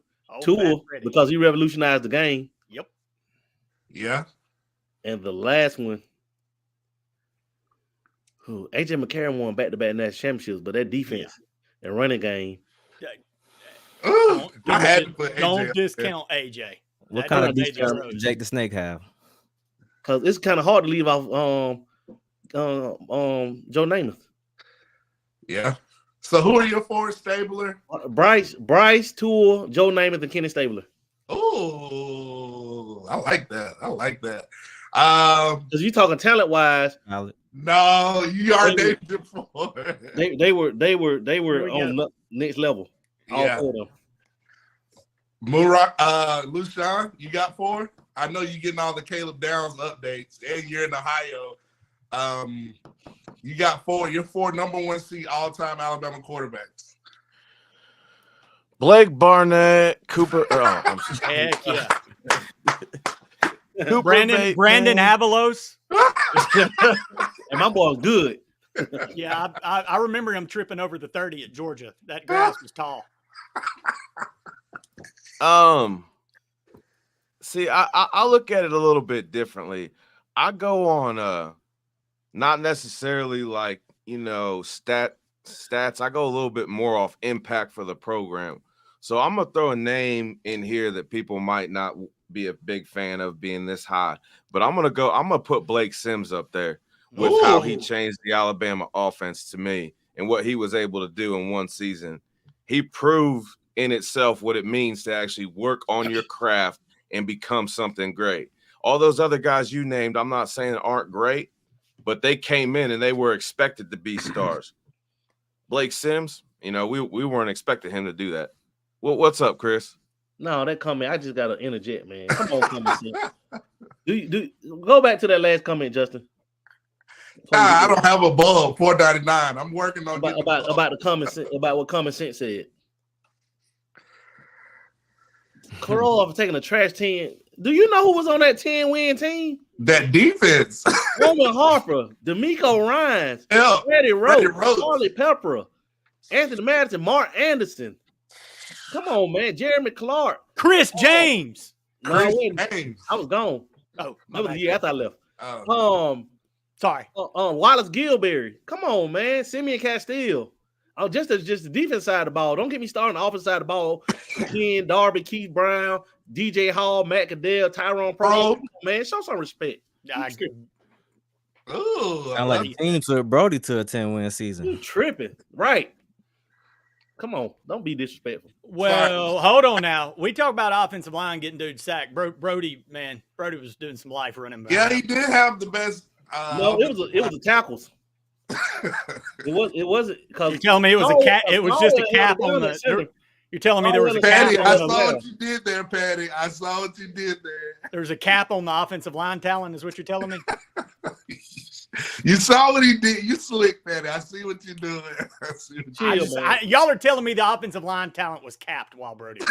Tua, because he revolutionized the game. Yep. Yeah. And the last one, AJ McCarron won back-to-back national championships, but that defense and running game. I had to put AJ. Don't discount AJ. What kind of discount did Jake the Snake have? Because it's kind of hard to leave off Joe Namath. Yeah. So who are your 4, Stabler? Bryce, Tua, Joe Namath, and Kenny Stabler. Oh, I like that. Because you're talking talent wise. No, you are named them 4. They were on the next level. All 4 of them. Murak, Lucian, you got 4? I know you're getting all the Caleb Downs updates, and you're in Ohio. You got 4. You're 4 number 1 seed all-time Alabama quarterbacks. Blake Barnett, Cooper. Heck yeah. Cooper Brandon Avalos. And my boy's good. Yeah, I remember him tripping over the 30 at Georgia. That grass was tall. See, I look at it a little bit differently. I go on not necessarily like, stats. I go a little bit more off impact for the program. So I'm gonna throw a name in here that people might not be a big fan of being this high, but I'm gonna put Blake Sims up there with how he changed the Alabama offense to me and what he was able to do in one season. He proved in itself what it means to actually work on your craft and become something great. All those other guys you named, I'm not saying aren't great, but they came in and they were expected to be stars. Blake Sims, we weren't expecting him to do that. Well, what's up, Chris? No, that comment, I just got to interject, man. Come on, comment. Go back to that last comment, Justin. I don't have a bulb. $4.99. I'm working on about the common sense, about what common sense said. Carol for taking a trash 10. Do you know who was on that 10-win team? That defense. Roman Harper, D'Amico Ryans, Freddie Rhodes, Charlie Pepper, Anthony Madison, Mark Anderson. Come on, man. Jeremy Clark. Chris James. James. I was gone. Oh, that was the year after I left. Sorry. Wallace Gilberry. Come on, man. Simeon Castile. Oh, just the defense side of the ball. Don't get me started on the offense side of the ball. Ken, Darby, Keith Brown, DJ Hall, Matt Caddell, Tyrone Pro. Man, show some respect. Ooh, sound like the team took Brody to a 10-win season. You tripping. Right. Come on. Don't be disrespectful. Well, hold on now. We talk about offensive line getting dudes sacked. Brody was doing some life running back. Yeah, he did have the best. No, it was the tackles. It wasn't because you're telling me it was a cap. It was just a cap on the. You're telling me there was a Patty, cap. I saw what you did there, Patty. I saw what you did there. There's a cap on the offensive line talent, is what you're telling me. You saw what he did. You slick, Patty. I see what you're doing. Y'all are telling me the offensive line talent was capped while Brody.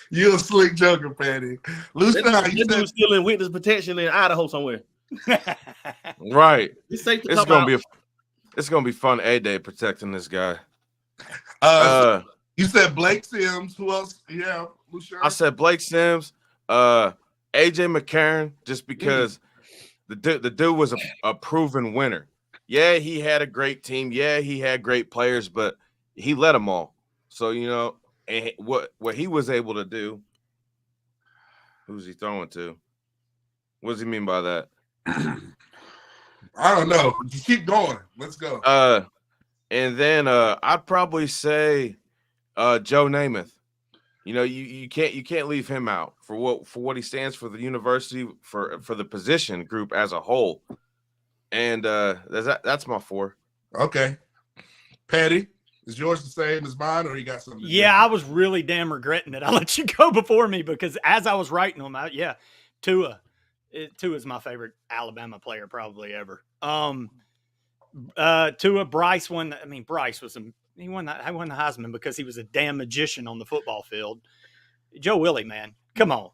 You're a slick joker, Patty. Loosen up. You still in witness protection in Idaho somewhere. Right. It's gonna be fun a day protecting this guy. You said Blake Sims. Who else? Yeah, Lucian. I said Blake Sims. AJ McCarron, just because the dude was a proven winner. Yeah, he had a great team. Yeah, he had great players, but he led them all. So and what he was able to do. Who's he throwing to? What does he mean by that? I don't know. Just keep going. Let's go. And then I'd probably say Joe Namath. You can't leave him out for what he stands for, the university, for the position group as a whole. And that's my 4. Okay. Patty, is yours the same as mine, or you got something? Yeah, I was really damn regretting that I let you go before me, because as I was writing them out, Tua is my favorite Alabama player probably ever. Tua, Bryce won. Bryce was he won the Heisman because he was a damn magician on the football field. Joe Willie, man, come on,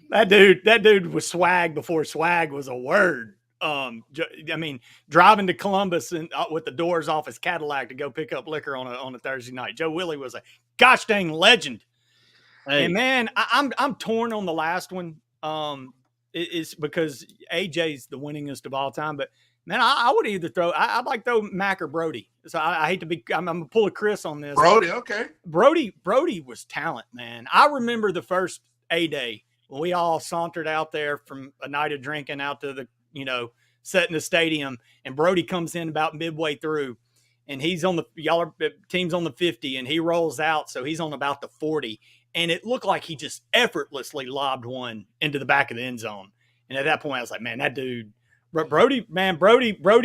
that dude was swag before swag was a word. Driving to Columbus and with the doors off his Cadillac to go pick up liquor on a Thursday night. Joe Willie was a gosh dang legend. Hey. And man, I'm torn on the last one. It's because AJ's the winningest of all time, but man, I would either I'd like throw Mac or Brody. So I hate to be, I'm going to pull a Chris on this. Brody, okay. Brody was talent, man. I remember the first A-Day when we all sauntered out there from a night of drinking out to the, set in the stadium, and Brody comes in about midway through, and he's on team's on the 50, and he rolls out. So he's on about the 40. And it looked like he just effortlessly lobbed one into the back of the end zone. And at that point, I was like, man, that dude, Brody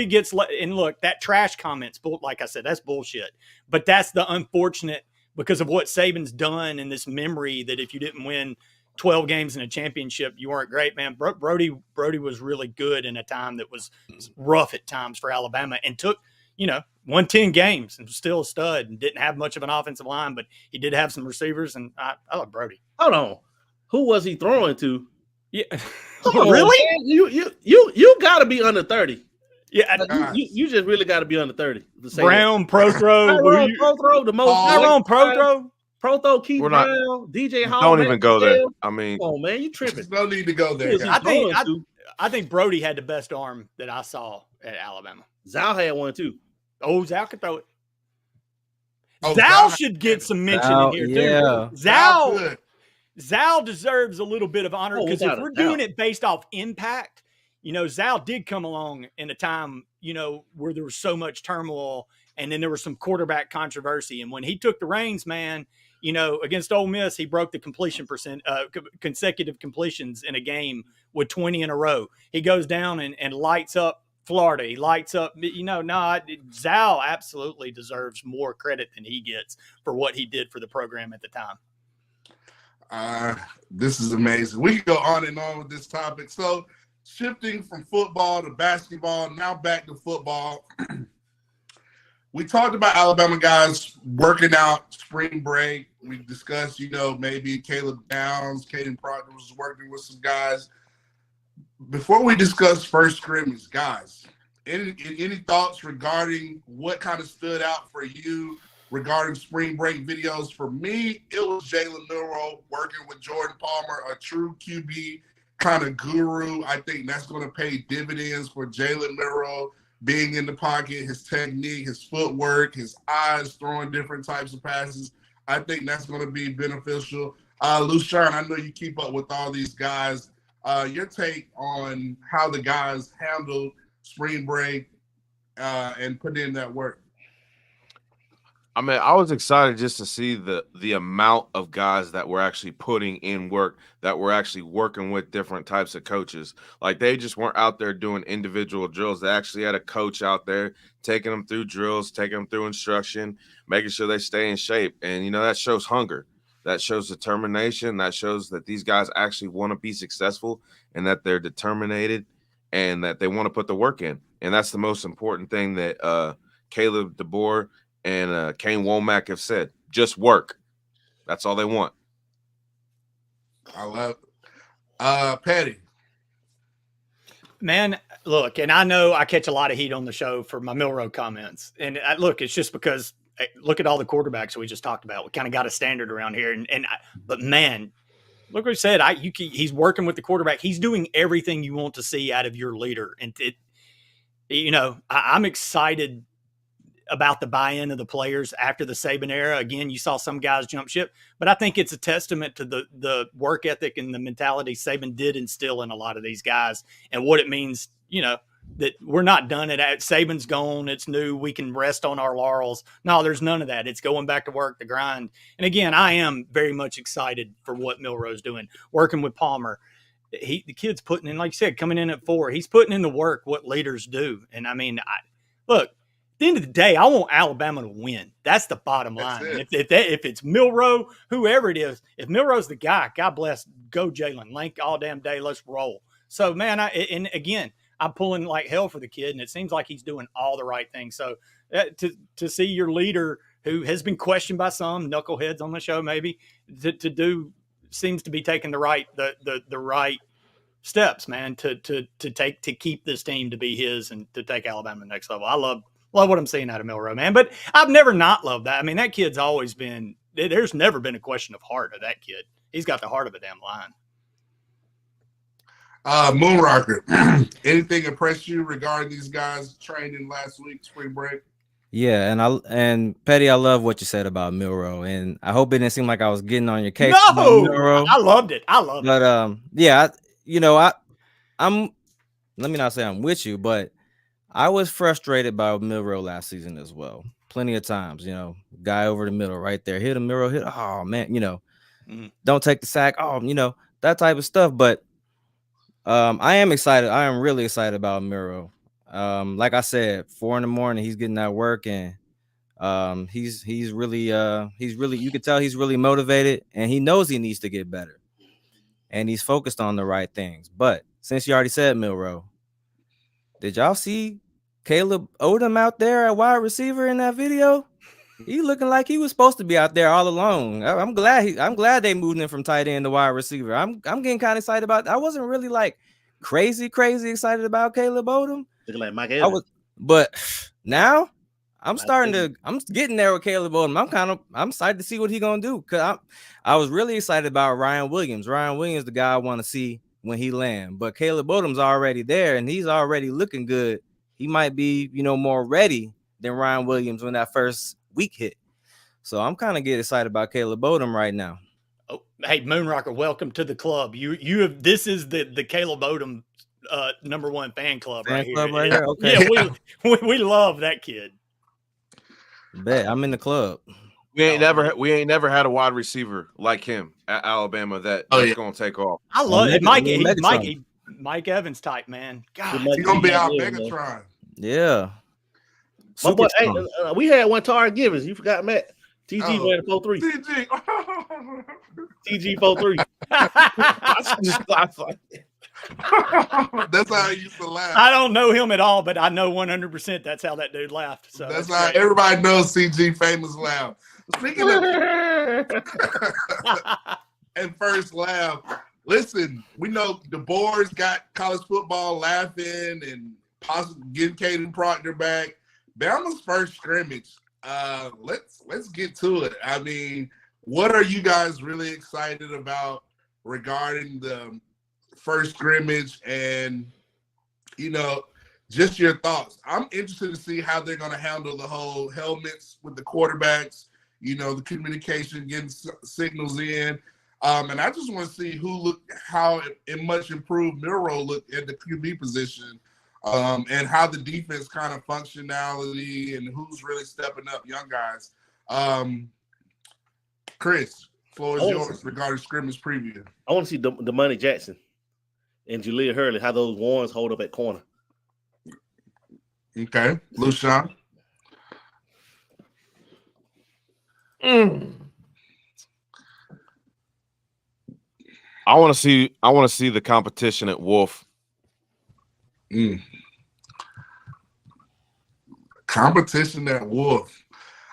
gets, and look, that trash comment's, like I said, that's bullshit. But that's the unfortunate, because of what Saban's done in this memory, that if you didn't win 12 games in a championship, you weren't great, man. Brody was really good in a time that was rough at times for Alabama, and took, won 10 games and was still a stud and didn't have much of an offensive line, but he did have some receivers, and I love Brody. Hold on. Who was he throwing to? Yeah. Really? Man. You got to be under 30. Yeah. You just really got to be under 30. Brown, Proctor. Tyrone Proctor, the most. Tyrone Proctor. Proto, Keith We're not- Brown, DJ Hall. Don't even go there. I mean, oh man, you tripping? There's no need to go there. Yes, guys. I think Brody had the best arm that I saw at Alabama. Zal had one too. Oh, Zal could throw it. Oh, Zal should get some mention in here too. Zal deserves a little bit of honor because if we're doing it based off impact, Zal did come along in a time, where there was so much turmoil and then there was some quarterback controversy. And when he took the reins, man, against Ole Miss, he broke the completion consecutive completions in a game with 20 in a row. He goes down and lights up Florida. He lights up, Zal absolutely deserves more credit than he gets for what he did for the program at the time. This is amazing. We can go on and on with this topic. So shifting from football to basketball, now back to football. We talked about Alabama guys working out spring break. We discussed, maybe Caleb Downs, Kaden Proctor was working with some guys. Before we discuss first scrimmage, guys, any thoughts regarding what kind of stood out for you regarding spring break videos? For me, it was Jalen Milroe working with Jordan Palmer, a true QB kind of guru. I think that's going to pay dividends for Jalen Milroe being in the pocket, his technique, his footwork, his eyes throwing different types of passes. I think that's going to be beneficial. Lucerne, I know you keep up with all these guys. Your take on how the guys handled spring break and put in that work. I mean, I was excited just to see the amount of guys that were actually putting in work, that were actually working with different types of coaches. Like, they just weren't out there doing individual drills. They actually had a coach out there taking them through drills, taking them through instruction, making sure they stay in shape. And, that shows hunger. That shows determination. That shows that these guys actually want to be successful and that they're determined and that they want to put the work in. And that's the most important thing that Caleb DeBoer and Kane Womack have said. Just work. That's all they want. I love it. Patty. Man, look, and I know I catch a lot of heat on the show for my Milroe comments. And look, it's just because look at all the quarterbacks we just talked about. We kind of got a standard around here. But man, look what he said. He's working with the quarterback. He's doing everything you want to see out of your leader. And I'm excited about the buy-in of the players after the Saban era. Again, you saw some guys jump ship, but I think it's a testament to the work ethic and the mentality Saban did instill in a lot of these guys and what it means, that we're not done at Saban's gone. It's new. We can rest on our laurels. No, there's none of that. It's going back to work, the grind. And again, I am very much excited for what Milroe's doing, working with Palmer. The kid's putting in, like you said, coming in at 4, he's putting in the work, what leaders do. And I mean, look, at the end of the day, I want Alabama to win. That's the bottom line. If it's Milroe, whoever it is, if Milroe's the guy, God bless, go Jalen. Link all damn day. Let's roll. So, man, and again, I'm pulling like hell for the kid, and it seems like he's doing all the right things. So to see your leader, who has been questioned by some knuckleheads on the show, maybe to do, seems to be taking the right steps, man, to keep this team to be his and to take Alabama to the next level. I love what I'm seeing out of Milroe, man. But I've never not loved that. I mean, that kid's always been – there's never been a question of heart of that kid. He's got the heart of a damn lion. Moonrocker, anything impressed you regarding these guys training last week, spring break? Yeah, and Petty, I love what you said about Milroe, and I hope it didn't seem like I was getting on your case. No, I loved it. But yeah, I'm. Let me not say I'm with you, but I was frustrated by Milroe last season as well. Plenty of times, guy over the middle right there, hit a Milroe, hit. Oh man, don't take the sack. Oh, that type of stuff. But I am excited. I am really excited about Milroe. Like I said, 4 a.m, he's getting that work, and he's really you can tell he's really motivated, and he knows he needs to get better, and he's focused on the right things. But since you already said Milroe, did y'all see Caleb Odom out there at wide receiver in that video? He looking like he was supposed to be out there all along. I'm glad they moved him from tight end to wide receiver. I'm getting kind of excited about. I wasn't really like crazy excited about Caleb Odom. Looking like Mike Evans. But now I'm getting there with Caleb Odom. I'm excited to see what he's gonna do. Cause I was really excited about Ryan Williams. Ryan Williams, the guy I want to see when he land. But Caleb Odom's already there and he's already looking good. He might be, more ready than Ryan Williams when that first week hit. So I'm kind of getting excited about Caleb Odom right now. Oh, hey, Moonrocker, welcome to the club. This is the Caleb Odom #1 fan club right here. Okay. Yeah, we love that kid. Bet I'm in the club. We ain't never had a wide receiver like him at Alabama that's gonna take off. I love it. Mike Evans type, man. God, he's gonna be our Megatron. Yeah. We had one Tar Givens. You forgot Matt. TG ran 4.3. TG 4.3. That's how I used to laugh. I don't know him at all, but I know 100% that's how that dude laughed. So that's how everybody knows CG famous laugh. Speaking of and first laugh, listen, we know the boards got college football laughing and possibly getting Kaden Proctor back. Bama's first scrimmage. Let's get to it. I mean, what are you guys really excited about regarding the first scrimmage and, just your thoughts? I'm interested to see how they're going to handle the whole helmets with the quarterbacks, the communication, getting signals in. And I just want to see how much improved Milroe looked at the QB position, and how the defense kind of functionality and who's really stepping up, young guys. Chris, floor is yours regarding scrimmage preview. I want to see Damani Jackson and Jaleel Hurley, how those ones hold up at corner. Okay. Lushan. I want to see the competition at Wolf. Competition at Wolf.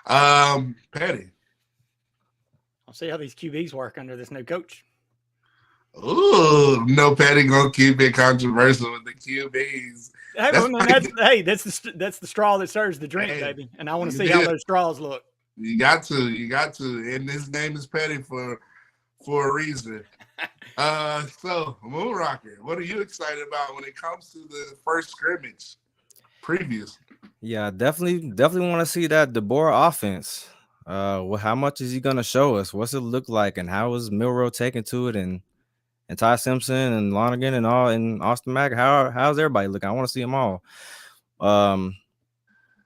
Patty. I'll see how these QBs work under this new coach. Ooh, no, Patty gonna keep it controversial with the QBs. That's the straw that stirs the drink, baby. And I want to see how those straws look. You got to. And his name is Patty for a reason. So Moonrocker, what are you excited about when it comes to the first scrimmage previews? Yeah, definitely want to see that DeBoer offense. How much is he gonna show us? What's it look like, and how is Milroe taking to it, and Ty Simpson and Lonergan and all, and Austin Mack? How's everybody looking? I want to see them all.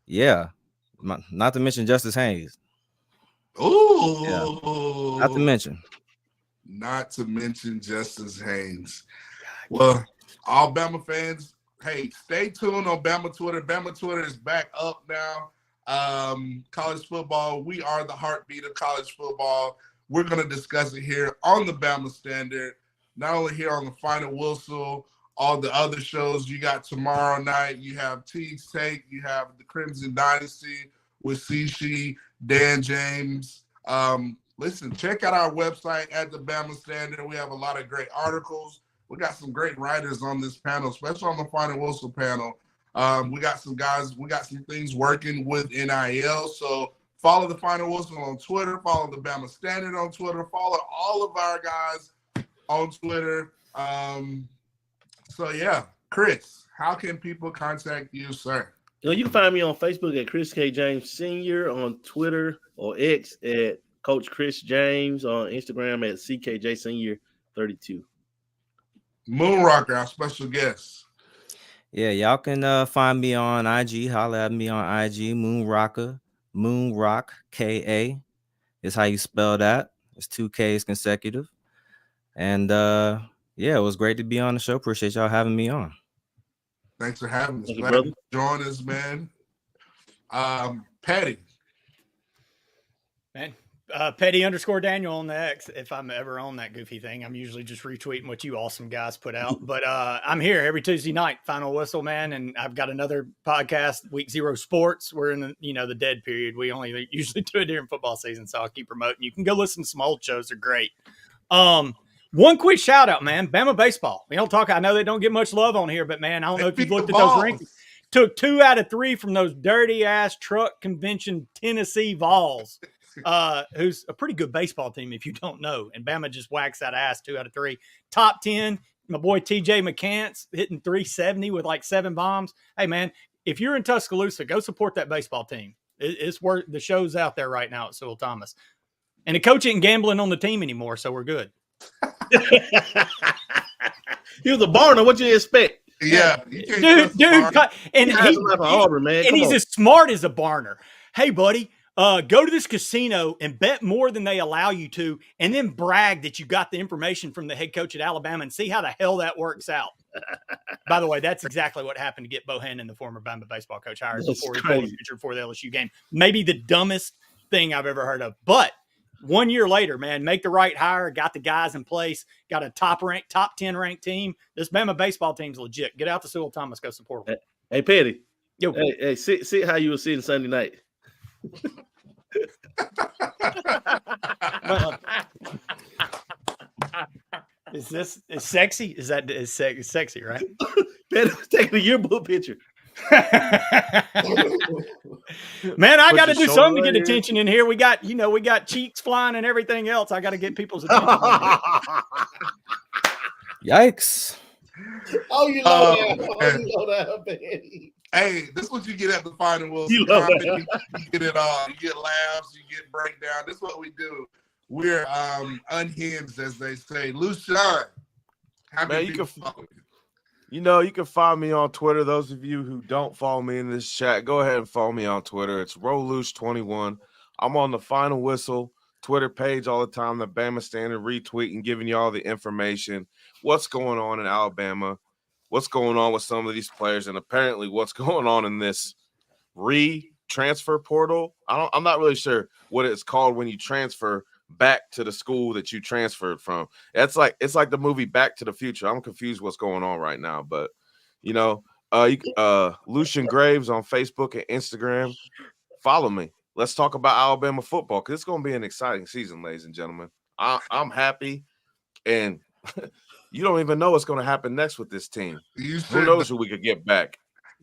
Yeah, not to mention Justice Haynes. Ooh, yeah. Not to mention Justice Haynes. Well, all Bama fans, hey, stay tuned on Bama Twitter. Bama Twitter is back up now. College football, we are the heartbeat of college football. We're going to discuss it here on the Bama Standard, not only here on the Final Whistle, all the other shows you got tomorrow night. You have T's Take, you have the Crimson Dynasty with Cici, Dan James. Listen, check out our website at the Bama Standard. We have a lot of great articles. We got some great writers on this panel, especially on the Final Whistle panel. We got some guys, we got some things working with NIL. So follow the Final Whistle on Twitter, follow the Bama Standard on Twitter, follow all of our guys on Twitter. So yeah, Chris, how can people contact you, sir? You can find me on Facebook at Chris K. James Sr., on Twitter or X at Coach Chris James, on Instagram at CKJ Senior 32. Moonrocker, our special guest. Yeah, y'all can find me on IG. Holla at me on IG. Moonrocker, Moonrock KA is how you spell that. It's 2 Ks consecutive. And yeah, it was great to be on the show. Appreciate y'all having me on. Thanks for having us. Thank you, Glad brother. you join us, man. Patty. Man, Petty_Daniel on the X. If I'm ever on that goofy thing, I'm usually just retweeting what you awesome guys put out. But I'm here every Tuesday night, Final Whistle, man, and I've got another podcast, Week 0 Sports. We're in the dead period. We only usually do it during football season, so I'll keep promoting. You can go listen to some old shows; they're great. One quick shout out, man. Bama baseball. We don't talk. I know they don't get much love on here, but man, I don't know if you've looked at those rankings. Took 2 out of 3 from those dirty ass truck convention Tennessee Vols, who's a pretty good baseball team if you don't know. And Bama just whacks that ass 2 out of 3. Top 10, my boy TJ McCants hitting 370 with like 7 bombs. Hey man, if you're in Tuscaloosa, go support that baseball team. It's worth the show's out there right now at Sewell Thomas. And the coach ain't gambling on the team anymore, so we're good. He was a Barner. What you expect? Yeah, dude, and he's as smart as a Barner. Hey, buddy, go to this casino and bet more than they allow you to, and then brag that you got the information from the head coach at Alabama and see how the hell that works out. By the way, that's exactly what happened to get Bohannon, the former Bama baseball coach, hired before he pulled a picture before the LSU game. Maybe the dumbest thing I've ever heard of, but 1 year later, man, make the right hire, got the guys in place, got a top 10 ranked team. This Bama baseball team's legit. Get out to Sewell Thomas, go support them. Hey, Petty. Yo. Hey, sit how you were sitting Sunday night. Is sexy? Is sexy, right? Petty was taking a yearbook picture. Man, I got to do something to get attention in here. We got cheeks flying and everything else. I got to get people's attention. Yikes. Oh, you know that, baby. Hey, this is what you get at the final Wilson. You get it all. You get laughs. You get breakdown. This is what we do. We're unhinged, as they say. Lucian, man, you can find me on Twitter. Those of you who don't follow me in this chat, go ahead and follow me on Twitter. It's Rolush21. I'm on the Final Whistle Twitter page all the time, the Bama Standard, retweeting, giving you all the information, what's going on in Alabama, what's going on with some of these players, and apparently what's going on in this transfer portal. I'm not really sure what it's called when you transfer back to the school that you transferred from. It's like the movie Back to the Future. I'm confused what's going on right now, but Lucian Graves on Facebook and Instagram. Follow me. Let's talk about Alabama football because it's going to be an exciting season, ladies and gentlemen. I'm happy, and you don't even know what's going to happen next with this team. Who knows who we could get back?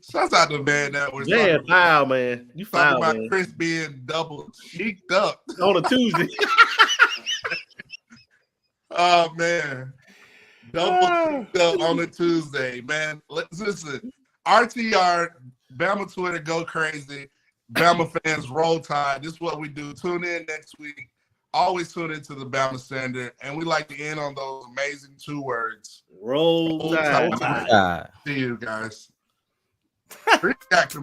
Shout out to man that was foul, man. You talking foul, about man. Chris being double cheeked up on a Tuesday. Oh man, double cheeked up on a Tuesday, man. Listen, RTR, Bama Twitter, go crazy. Bama fans, roll tide. This is what we do. Tune in next week. Always tune into the Bama Standard, and we like to end on those amazing 2 words. Roll tide. See you guys. Appreciate